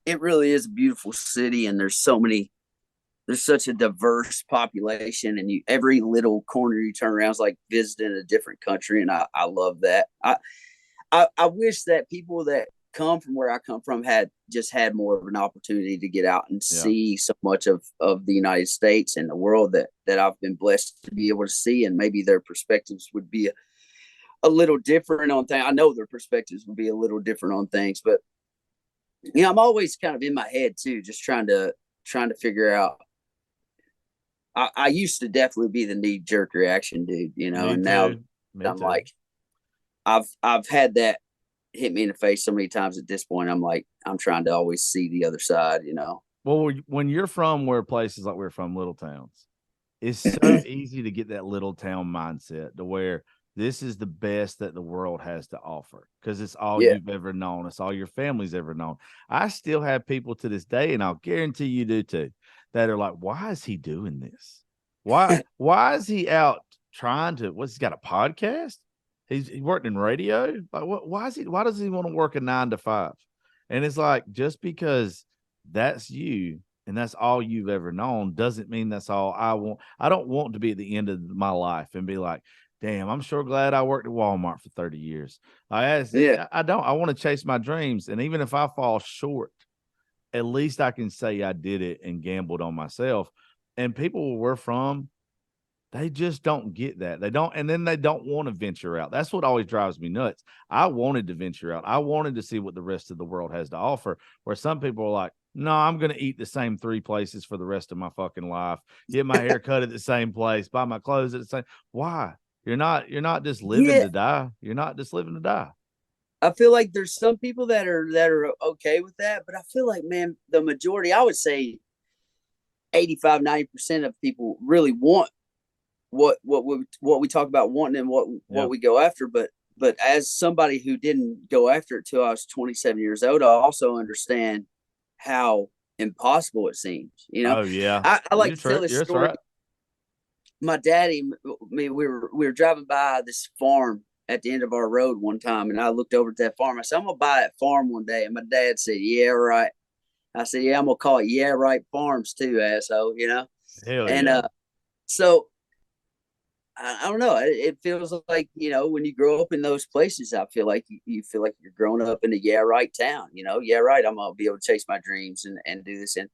it really is a beautiful city. And there's such a diverse population, and every little corner you turn around is like visiting a different country. And I love that. I wish that people that come from where I come from had more of an opportunity to get out and Yeah. see so much of the United States and the world that I've been blessed to be able to see, and maybe their perspectives would be a little different on things. I know their perspectives would be a little different on things, but I'm always kind of in my head too, just trying to figure out. I used to definitely be the knee jerk reaction dude, Me and now too. Me I'm too. like, I've had that hit me in the face so many times at this point. I'm like, I'm trying to always see the other side. Well, when you're from where places like we're from, little towns, it's so easy to get that little town mindset to where this is the best that the world has to offer because it's all Yeah, you've ever known. It's all your family's ever known. I still have people to this day, and I'll guarantee you do too, that are like, why is he doing this? Why is he out trying to what's he got a podcast? He worked in radio. Like why does he want to work a 9 to 5? And it's like just because that's you and that's all you've ever known doesn't mean that's all I want. I don't want to be at the end of my life and be like, damn, I'm sure glad I worked at Walmart for 30 years. yeah, I don't. I want to chase my dreams. And even if I fall short, at least I can say I did it and gambled on myself. And people where we're from, They just don't get that. They don't, and then they don't want to venture out. That's what always drives me nuts. I wanted to venture out. I wanted to see what the rest of the world has to offer. Where some people are like, no, I'm going to eat the same 3 places for the rest of my fucking life, get my hair cut at the same place, buy my clothes at the same. Why? You're not just living Yeah, to die. You're not just living to die. I feel like there's some people that are okay with that, but I feel like, man, the majority, I would say 85, 90% of people really want what we talk about wanting and what Yep. we go after. But as somebody who didn't go after it till I was 27 years old, I also understand how impossible it seems. Oh yeah. I like You're to tell true. this You're story. right. My daddy, me, we were driving by this farm at the end of our road one time, and I looked over at that farm. I said, "I'm gonna buy that farm one day." And my dad said, "Yeah, right." I said, "Yeah, I'm gonna call it Yeah Right Farms too, asshole." Hell And yeah. so I don't know. It feels like, when you grow up in those places, I feel like you feel like you're growing up in a yeah right town. Yeah right. I'm gonna be able to chase my dreams and do this. And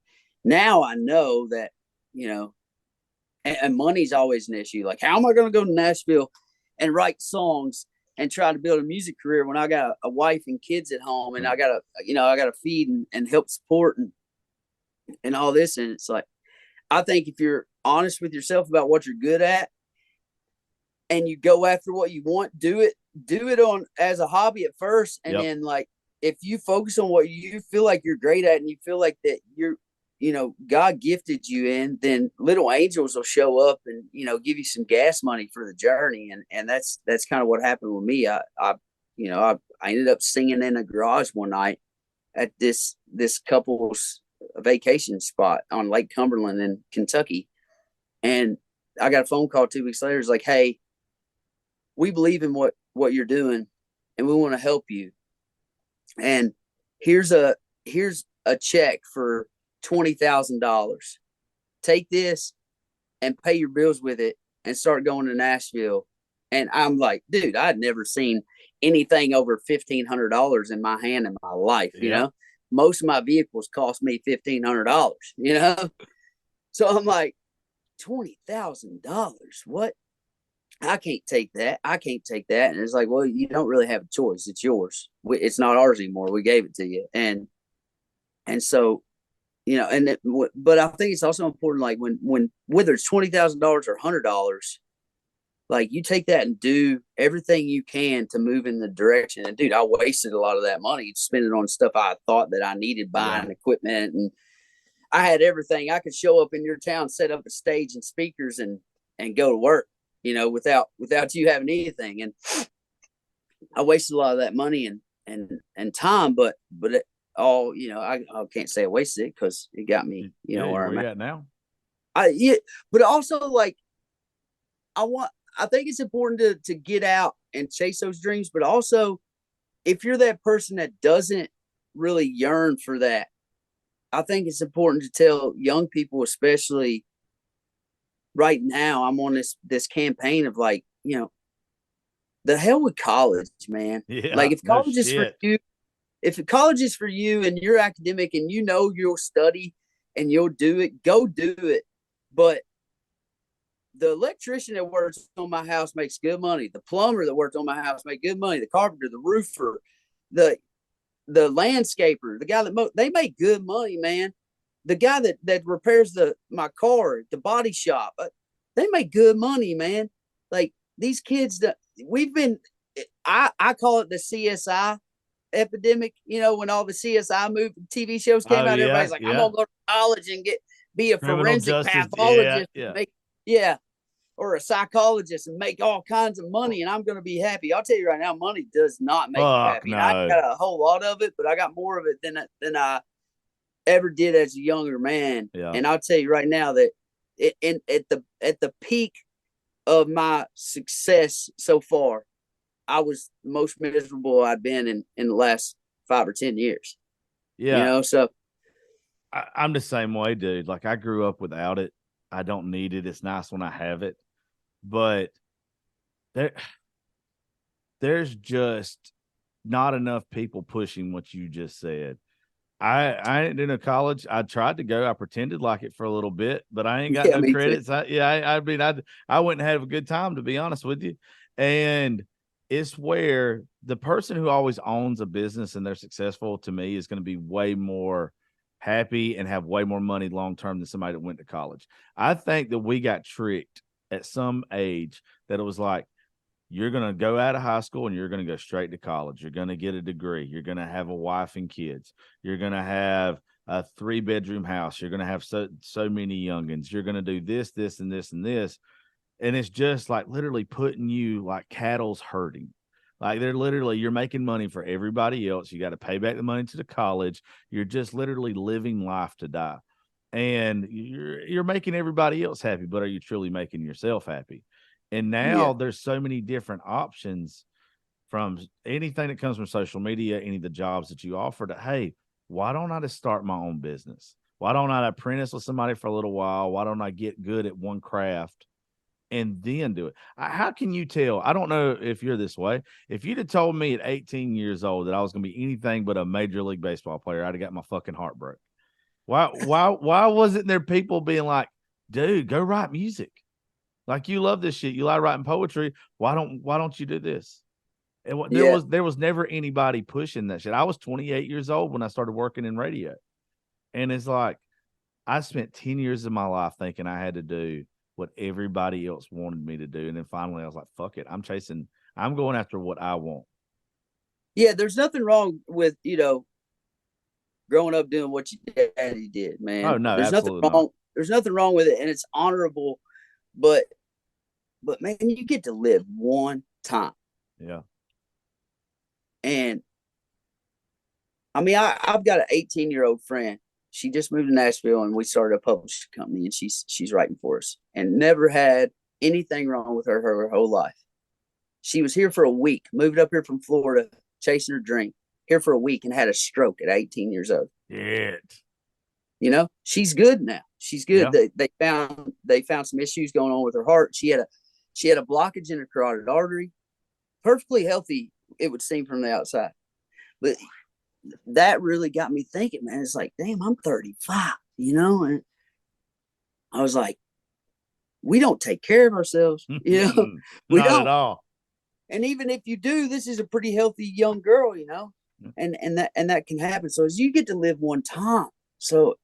now I know that, and money's always an issue. Like, how am I going to go to Nashville and write songs and try to build a music career when I got a wife and kids at home, and I got to feed and help support and all this. And it's like, I think if you're honest with yourself about what you're good at and you go after what you want, do it on as a hobby at first. And Yep. then, like, if you focus on what you feel like you're great at and you feel like that God gifted you in, then little angels will show up and, give you some gas money for the journey. And that's kind of what happened with me. I ended up singing in a garage one night at this couple's vacation spot on Lake Cumberland in Kentucky. And I got a phone call 2 weeks later. It's like, "Hey, we believe in what you're doing and we want to help you. And here's a check for $20,000. Take this and pay your bills with it and start going to Nashville." And I'm like, dude, I'd never seen anything over $1,500 in my hand in my life. Yep. Most of my vehicles cost me $1,500. So I'm like, $20,000. What? I can't take that. I can't take that. And it's like, well, you don't really have a choice. It's yours. It's not ours anymore. We gave it to you. And so, but I think it's also important, like when whether it's $20,000 or $100, like, you take that and do everything you can to move in the direction. And dude, I wasted a lot of that money spending on stuff I thought that I needed, buying equipment, and I had everything. I could show up in your town, set up a stage and speakers, and go to work, without you having anything. And I wasted a lot of that money and time, but it all, I can't say I wasted it because it got me, where I'm at now. Yeah, but also, like, I think it's important to get out and chase those dreams, but also, if you're that person that doesn't really yearn for that, I think it's important to tell young people, especially right now. I'm on this campaign of, like, the hell with college, man. Yeah. Like, if No college is for shit. you, if college is for you and you're academic and you'll study and you'll do it, go do it. But the electrician that works on my house makes good money. The plumber that works on my house makes good money. The carpenter, the roofer, the landscaper, the guy that they make good money, man. The guy that repairs my car, the body shop, they make good money, man. Like, these kids that we've been, I call it the CSI epidemic. When all the CSI TV shows came Oh out, yeah. everybody's like, "I'm Yeah. gonna go to college and be a Criminal forensic justice. Yeah. pathologist, Yeah. yeah, or a psychologist and make all kinds of money, and I'm going to be happy." I'll tell you right now, money does not make you Fuck happy. And I no. got a whole lot of it, but I got more of it than I ever did as a younger man. Yeah. And I'll tell you right now that at the peak of my success so far, I was the most miserable I've been in the last 5 or 10 years. Yeah. So I'm the same way, dude. Like, I grew up without it. I don't need it. It's nice when I have it. But there's just not enough people pushing what you just said. I ain't in a college. I tried to go. I pretended like it for a little bit, but I ain't got Yeah, no me too. credits. I mean, I wouldn't have a good time, to be honest with you. And it's where the person who always owns a business and they're successful, to me, is going to be way more happy and have way more money long term than somebody that went to college. I think that we got tricked at some age that it was like, you're going to go out of high school and you're going to go straight to college. You're going to get a degree. You're going to have a wife and kids. You're going to have a 3-bedroom house. You're going to have so many youngins. You're going to do this, this, and this, and this. And it's just like literally putting you like cattle's herding. Like they're literally, you're making money for everybody else. You got to pay back the money to the college. You're just literally living life to die. And you're making everybody else happy, but are you truly making yourself happy? And Yeah. now there's so many different options from anything that comes from social media, any of the jobs that you offer to, hey, why don't I just start my own business? Why don't I apprentice with somebody for a little while? Why don't I get good at one craft and then do it? How can you tell? I don't know if you're this way. If you'd have told me at 18 years old that I was going to be anything but a major league baseball player, I'd have got my fucking heart broke. Why wasn't there people being like, dude, go write music? Like, you love this shit. You like writing poetry. Why don't you do this? And Yeah. there was never anybody pushing that shit. I was 28 years old when I started working in radio. And it's like, I spent 10 years of my life thinking I had to do what everybody else wanted me to do. And then finally I was like, fuck it. I'm going after what I want. Yeah. There's nothing wrong with, growing up doing what your daddy did, Oh man. no, There's nothing absolutely not. wrong. There's nothing wrong with it, and it's honorable. But man, you get to live one time. Yeah. And I mean, I've got an 18-year-old friend. She just moved to Nashville, and we started a publishing company, and she's writing for us, and never had anything wrong with her whole life. She was here for a week, moved up here from Florida, chasing her dream. Here for a week and had a stroke at 18 years old. It. She's good now. She's good. Yeah. They found some issues going on with her heart. She had a blockage in her carotid artery. Perfectly healthy, it would seem from the outside. But that really got me thinking, man. It's like, damn, I'm 35, and I was like, we don't take care of ourselves, we Not don't. at all. And even if you do, this is a pretty healthy young girl, and that can happen. So as you get to live one time, so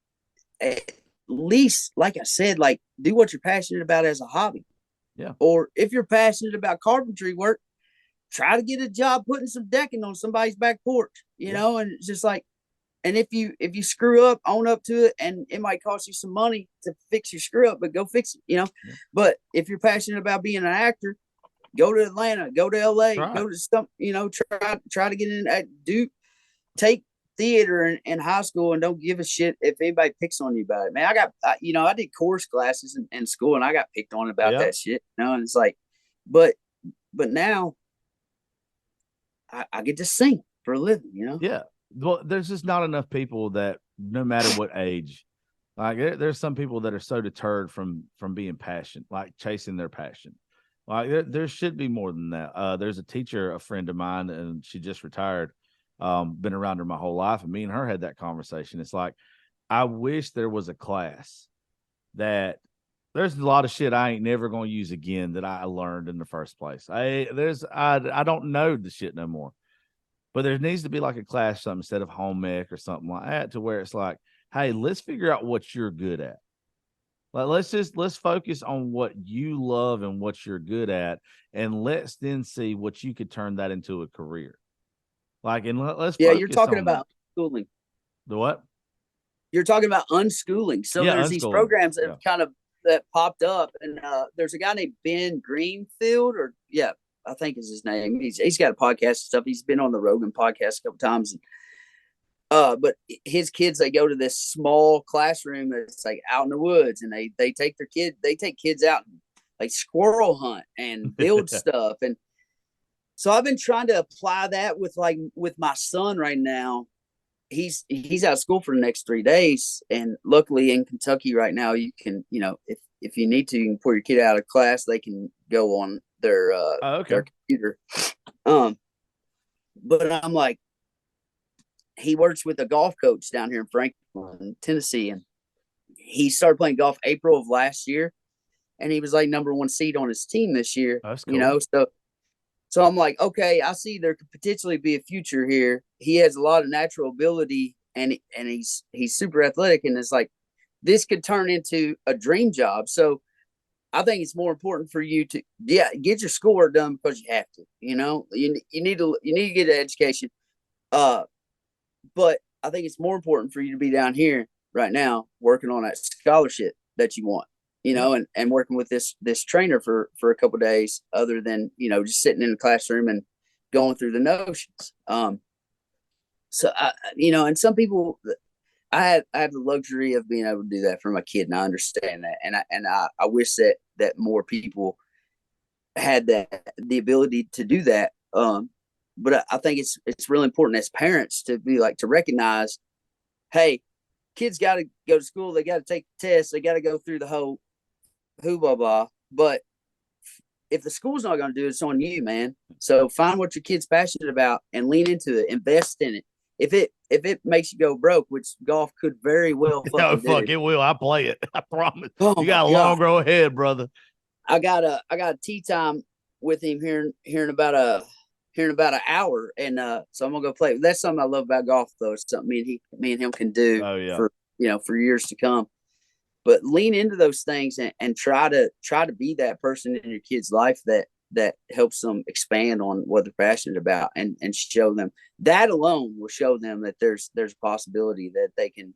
at least, like I said, like do what you're passionate about as a hobby. Yeah. Or if you're passionate about carpentry work, try to get a job putting some decking on somebody's back porch, and it's just like, and if you screw up, own up to it, and it might cost you some money to fix your screw up, but go fix it, Yeah. But if you're passionate about being an actor, go to Atlanta, go to LA, go to some, try to get in, take theater in high school, and don't give a shit if anybody picks on you about it. Man, I did chorus classes in school, and I got picked on about that shit, and it's like, but now I get to sing for a living, Yeah. Well, there's just not enough people that, no matter what age, like there's some people that are so deterred from being passionate, like chasing their passion. Like there should be more than that. There's a teacher, a friend of mine, and she just retired. Been around her my whole life, and me and her had that conversation. It's like, I wish there was a class that, there's a lot of shit I ain't never gonna use again that I learned in the first place. I don't know the shit no more. But there needs to be like a class, something instead of home ec or something like that, to where it's like, hey, let's figure out what you're good at. Like, let's focus on what you love and what you're good at, and let's then see what you could turn that into a career. Like, and let's you're focus talking on about that. schooling. The what? You're talking about unschooling. So Yeah, there's these unschooling. programs that have kind of that popped up, and there's a guy named Ben Greenfield, I think is his name. He's got a podcast and stuff. He's been on the Rogan podcast a couple times. But his kids, they go to this small classroom that's like out in the woods, and they take kids out and like squirrel hunt and build stuff. And so I've been trying to apply that with my son right now. He's out of school for the next 3 days, and luckily in Kentucky right now, you can, if you need to, you can pull your kid out of class. They can go on their their computer. But I'm like, he works with a golf coach down here in Franklin, Tennessee, and he started playing golf April of last year, and he was like number 1 seed on his team this year. That's cool. You know, so I'm like, okay, I see there could potentially be a future here. He has a lot of natural ability, and he's super athletic, and it's like this could turn into a dream job. So I think it's more important for you to get your schoolwork done because you have to. You know, you need to get an education. But I think it's more important for you to be down here right now working on that scholarship that you want. You know, and working with this trainer for a couple of days, other than, you know, just sitting in the classroom and going through the notions. So I, you know, and some people, I have the luxury of being able to do that for my kid, and I understand that, and I wish that more people had the ability to do that. But I think it's really important as parents to be like, to recognize, hey, kids got to go to school, they got to take the test, they got to go through the whole blah blah. But if the school's not going to do it, it's on you, man. So find what your kid's passionate about and lean into it, invest in it. If it makes you go broke, which golf could very well it will. I play it. I promise. Oh, you got a long road ahead, brother. I got a tee time with him here in about an hour, and so I'm gonna go play. That's something I love about golf, though. It's something me and him can do for years to come. But lean into those things and try to be that person in your kid's life that helps them expand on what they're passionate about, and show them that alone will show them that there's a possibility that they can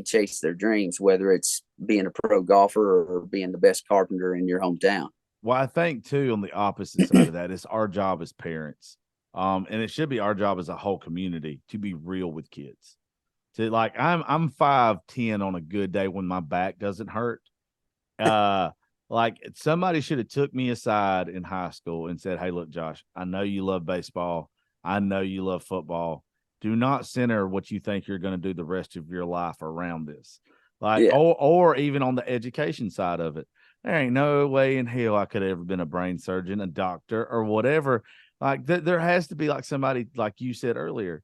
chase their dreams, whether it's being a pro golfer or being the best carpenter in your hometown. Well, I think too, on the opposite side of that, it's our job as parents. And it should be our job as a whole community to be real with kids. To like, I'm 5'10" on a good day when my back doesn't hurt. Like somebody should have took me aside in high school and said, "Hey, look, Josh, I know you love baseball. I know you love football. Do not center what you think you're going to do the rest of your life around this." Like, or even on the education side of it. There ain't no way in hell I could have ever been a brain surgeon, a doctor, or whatever. Like there has to be like somebody, like you said earlier,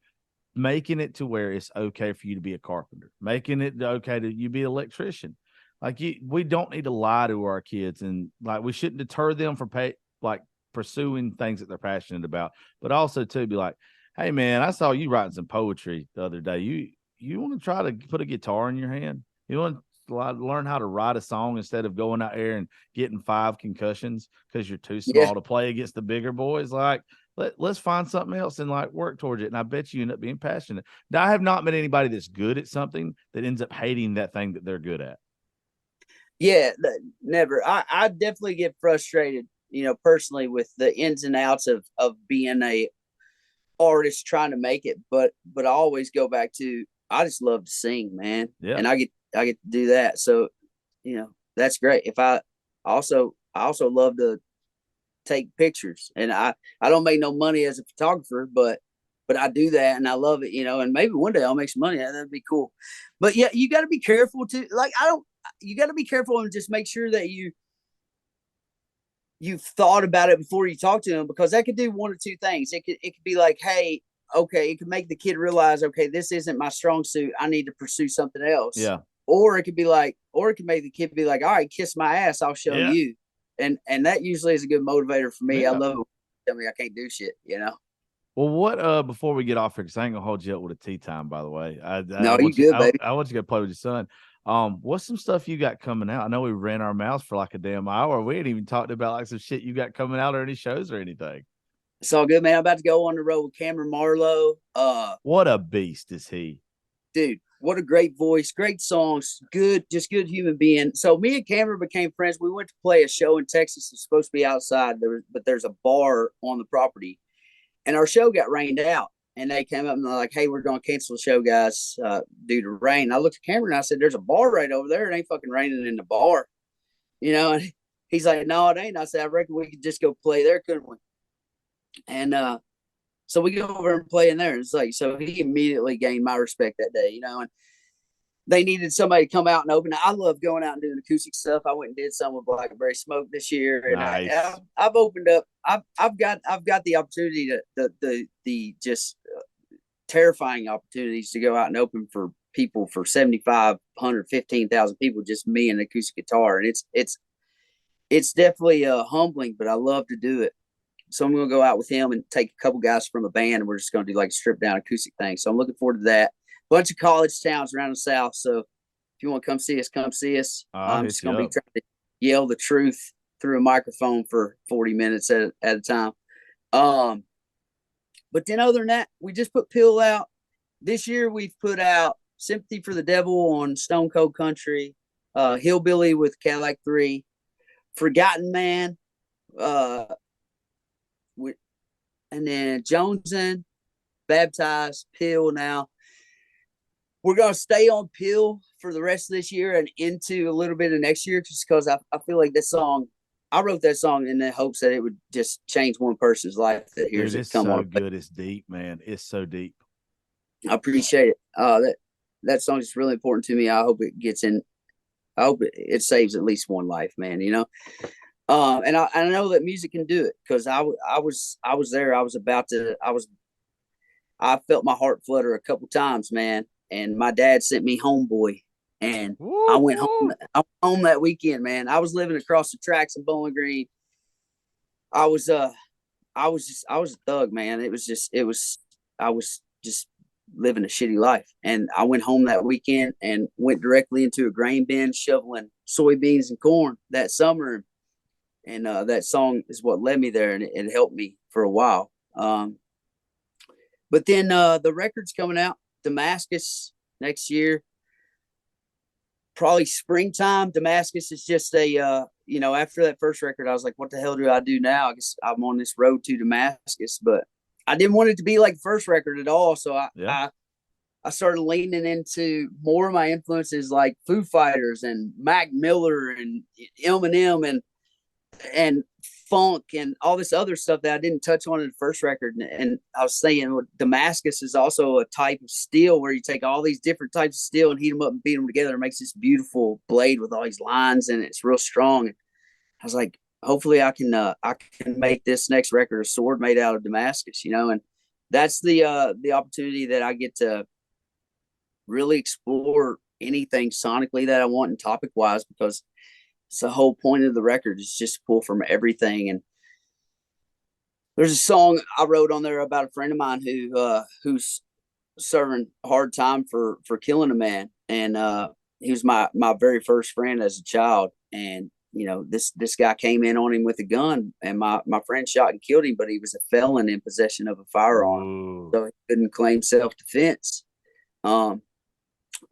making it to where it's okay for you to be a carpenter, making it okay to you be an electrician. Like we don't need to lie to our kids, and like we shouldn't deter them from pursuing things that they're passionate about, but also to be like, "Hey man, I saw you writing some poetry the other day. You want to try to put a guitar in your hand? You want to learn how to write a song instead of going out there and getting 5 concussions because you're too small to play against the bigger boys? Like, let's find something else and like work towards it." And I bet you end up being passionate. Now, I have not met anybody that's good at something that ends up hating that thing that they're good at. Yeah, never. I definitely get frustrated, you know, personally with the ins and outs of being a artist trying to make it, but I always go back to, I just love to sing, man. Yeah. And I get to do that. So, you know, that's great. If I also love to take pictures, and I don't make no money as a photographer, but I do that and I love it, you know, and maybe one day I'll make some money. That'd be cool. But yeah, you got to be careful too. Like, you got to be careful and just make sure that you've thought about it before you talk to them, because that could do one or two things. It could be like, hey, okay, it could make the kid realize, okay, this isn't my strong suit, I need to pursue something else. Yeah. Or it could make the kid be like, all right, kiss my ass, I'll show you. And that usually is a good motivator for me. I love it when they tell me I can't do shit, you know. Well, what before we get off here, because I ain't gonna hold you up with a tea time, by the way. No, you good, baby. I want you to go play with your son. What's some stuff you got coming out? I know we ran our mouths for like a damn hour. We ain't even talked about like some shit you got coming out or any shows or anything. It's all good, man. I'm about to go on the road with Cameron Marlowe. What a beast is he, dude! What a great voice, great songs, good human being. So me and Cameron became friends. We went to play a show in Texas. It's supposed to be outside, but there's a bar on the property, and our show got rained out. And they came up and they're like, "Hey, we're going to cancel the show, guys, due to rain." And I looked at Cameron and I said, "There's a bar right over there. It ain't fucking raining in the bar." You know, and he's like, "No, it ain't." I said, "I reckon we could just go play there, couldn't we?" And so we go over and play in there. It's like, so he immediately gained my respect that day, you know, and they needed somebody to come out and open it. I love going out and doing acoustic stuff. I went and did some with Blackberry Smoke this year, and nice. I've opened up. I've got the opportunity to just terrifying opportunities to go out and open for people for 7,500, 15,000 people, just me and acoustic guitar. And it's definitely humbling, but I love to do it. So I'm going to go out with him and take a couple guys from a band, and we're just going to do like a stripped down acoustic thing. So I'm looking forward to that. Bunch of college towns around the South. So if you want to come see us, come see us. I'm just going to be trying to yell the truth through a microphone for 40 minutes at a time. But then other than that, we just put Pill out. This year we've put out Sympathy for the Devil on Stone Cold Country, Hillbilly with Cadillac 3, Forgotten Man, and then Jonesin, Baptized, Pill now. We're going to stay on Pill for the rest of this year and into a little bit of next year, just because I feel like this song, I wrote that song in the hopes that it would just change one person's life that hears it come on. It's so good. It's deep, man. It's so deep. I appreciate it. That song is really important to me. I hope it gets in. I hope it saves at least one life, man. You know, and I know that music can do it, because I was there. I felt my heart flutter a couple times, man. And my dad sent me Homeboy, and I went home that weekend, man. I was living across the tracks in Bowling Green. I was a thug, man. I was just living a shitty life. And I went home that weekend and went directly into a grain bin shoveling soybeans and corn that summer. And that song is what led me there, and it helped me for a while. But then the record's coming out, Damascus, next year, probably springtime. Damascus is just a, after that first record, I was like, what the hell do I do now? I guess I'm on this road to Damascus, but I didn't want it to be like the first record at all. So I started leaning into more of my influences, like Foo Fighters and Mac Miller and Eminem and funk and all this other stuff that I didn't touch on in the first record. And I was saying, Damascus is also a type of steel where you take all these different types of steel and heat them up and beat them together. It makes this beautiful blade with all these lines, and it's real strong. And I was like, hopefully I can make this next record a sword made out of Damascus, and that's the opportunity that I get to really explore anything sonically that I want and topic wise, because it's the whole point of the record is just pull from everything. And there's a song I wrote on there about a friend of mine who's serving a hard time for killing a man. And he was my very first friend as a child. And this guy came in on him with a gun, and my friend shot and killed him, but he was a felon in possession of a firearm. Ooh. So he couldn't claim self-defense,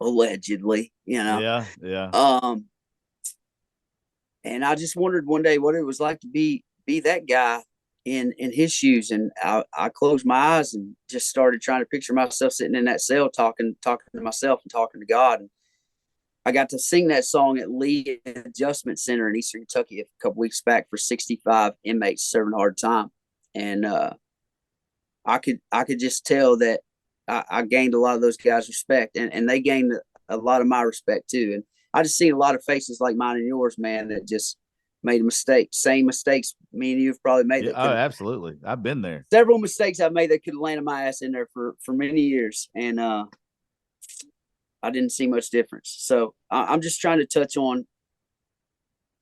allegedly, Yeah. And I just wondered one day what it was like to be that guy in his shoes. And I closed my eyes and just started trying to picture myself sitting in that cell, talking to myself and talking to God. And I got to sing that song at Lee Adjustment Center in Eastern Kentucky a couple weeks back for 65 inmates serving a hard time. And I could just tell that I gained a lot of those guys' respect, and they gained a lot of my respect too. And I just seen a lot of faces like mine and yours, man, that just made a mistake. Same mistakes me and you've probably made. Yeah, absolutely. I've been there. Several mistakes I've made that could have landed my ass in there for many years. And I didn't see much difference. So I'm just trying to touch on,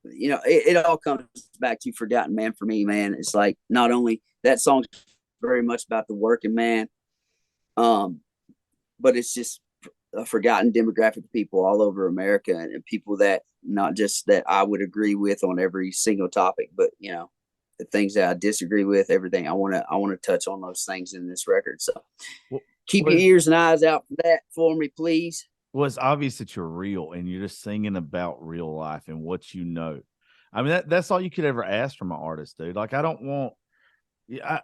it all comes back to Forgotten Man for me, man. It's like, not only that song's very much about the working man, but it's just a forgotten demographic of people all over America, and people that not just that I would agree with on every single topic, but the things that I disagree with, everything. I want to touch on those things in this record. So keep your ears and eyes out for that for me, please. Well, it's obvious that you're real and you're just singing about real life and what you know. I mean, that's all you could ever ask from an artist, dude. Like, I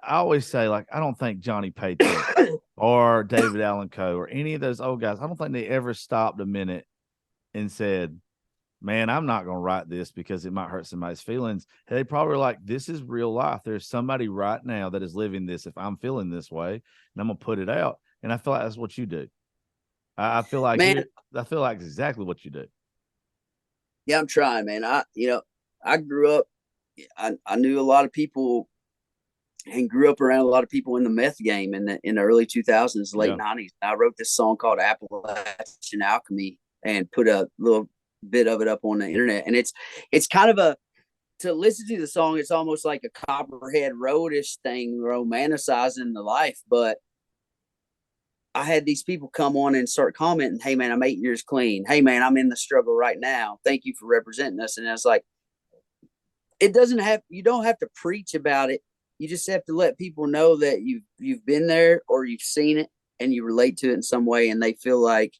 always say, like, I don't think Johnny Paycheck or David Allen Coe or any of those old guys, I don't think they ever stopped a minute and said, man, I'm not going to write this because it might hurt somebody's feelings. They probably were like, this is real life. There's somebody right now that is living this if I'm feeling this way, and I'm going to put it out. And I feel like that's what you do. I feel like it's exactly what you do. Yeah, I'm trying, man. I grew up, I knew a lot of people and grew up around a lot of people in the meth game in the early 2000s, late 90s. I wrote this song called Appalachian Alchemy and put a little bit of it up on the internet. And it's kind of to listen to the song, it's almost like a Copperhead Roadish thing, romanticizing the life. But I had these people come on and start commenting, "Hey man, I'm 8 years clean. Hey man, I'm in the struggle right now. Thank you for representing us." And it's like, you don't have to preach about it. You just have to let people know that you've been there or you've seen it and you relate to it in some way, and they feel like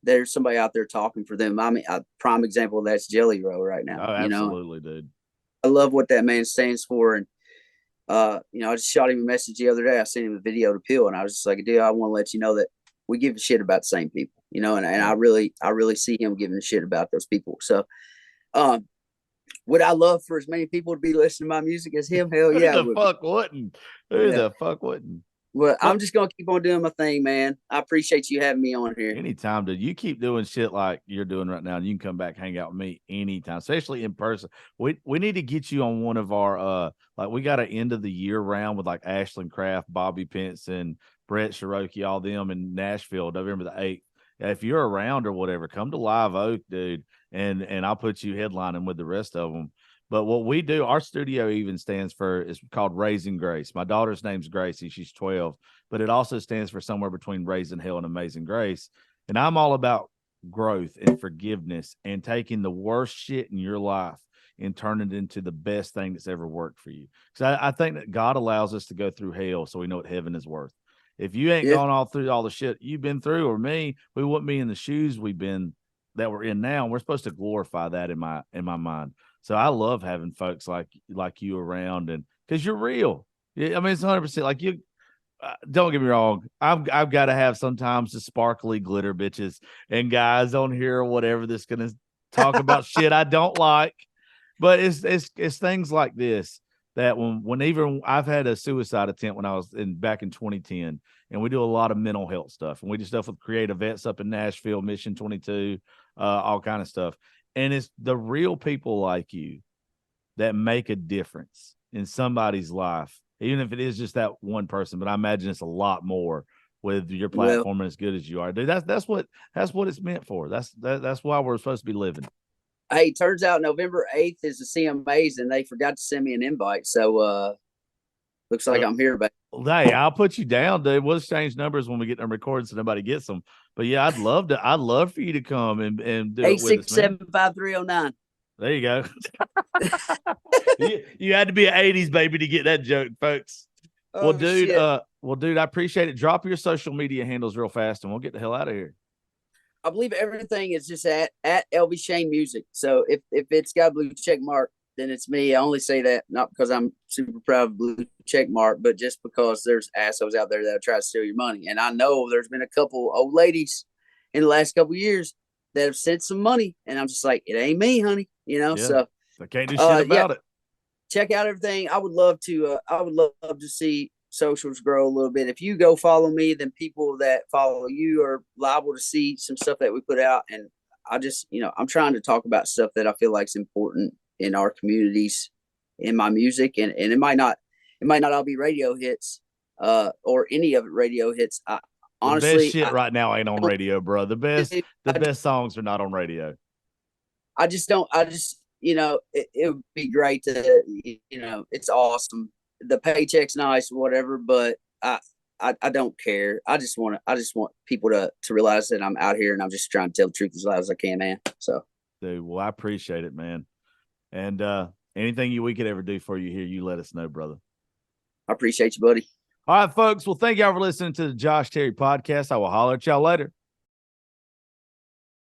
there's somebody out there talking for them. I mean, a prime example of that's Jelly Roll right now. Oh, absolutely, dude. I love what that man stands for. And, I just shot him a message the other day. I sent him a video to Peel, and I was just like, dude, I want to let you know that we give a shit about the same people, and I really see him giving a shit about those people. So, would I love for as many people to be listening to my music as him? Hell yeah. Who the fuck wouldn't? Who the fuck wouldn't? Well, I'm just going to keep on doing my thing, man. I appreciate you having me on here. Anytime, dude. You keep doing shit like you're doing right now, and you can come back, hang out with me anytime, especially in person. We need to get you on one of our, like we got an end of the year round with like Ashland Craft, Bobby Pinson, Brett Cherokee, all them in Nashville, November the 8th. If you're around or whatever, come to Live Oak, dude, and I'll put you headlining with the rest of them. But what we do, our studio even stands for, it's called Raising Grace. My daughter's name's Gracie. She's 12, but it also stands for somewhere between Raising Hell and Amazing Grace. And I'm all about growth and forgiveness and taking the worst shit in your life and turning it into the best thing that's ever worked for you. Because I think that God allows us to go through hell so we know what heaven is worth. If you ain't gone all through all the shit you've been through, or me, we wouldn't be in the shoes we've been that we're in now. And we're supposed to glorify that in my mind. So I love having folks like you around, and because you're real. I mean, it's 100% like you. Don't get me wrong. I've got to have sometimes the sparkly glitter bitches and guys on here or whatever that's going to talk about shit I don't like. But it's things like this that when even I've had a suicide attempt when I was back in 2010, and we do a lot of mental health stuff, and we do stuff with creative vets up in Nashville, Mission 22, all kind of stuff. And it's the real people like you that make a difference in somebody's life, even if it is just that one person. But I imagine it's a lot more with your platform as good as you are, dude. That's what it's meant for. That's why we're supposed to be living. Hey, turns out November 8th is the CMAs, and they forgot to send me an invite. So looks like I'm here, but hey, I'll put you down, dude. We'll exchange numbers when we get them recorded so nobody gets them. But yeah, I'd love for you to come and do 867-5309. There you go. you had to be an 80s baby to get that joke, folks. Well, dude, I appreciate it. Drop your social media handles real fast and we'll get the hell out of here. I believe everything is just at Elvie Shane Music. So if it's got a blue check mark, then it's me. I only say that not because I'm super proud of blue check mark, but just because there's assholes out there that try to steal your money. And I know there's been a couple old ladies in the last couple of years that have sent some money, and I'm just like, it ain't me, honey. So I can't do shit about it. Check out everything. I would love to see socials grow a little bit. If you go follow me, then people that follow you are liable to see some stuff that we put out. And I just, I'm trying to talk about stuff that I feel like is important in our communities, in my music, and it might not all be radio hits, or any of it radio hits. Honestly, the best shit right now ain't on radio, bro. The best songs are not on radio. It would be great to, it's awesome. The paycheck's nice, whatever, but I don't care. I just want people to realize that I'm out here and I'm just trying to tell the truth as loud as I can, man. So, dude, well, I appreciate it, man. And anything we could ever do for you here, you let us know, brother. I appreciate you, buddy. All right, folks. Well, thank y'all for listening to the Josh Terry podcast. I will holler at y'all later.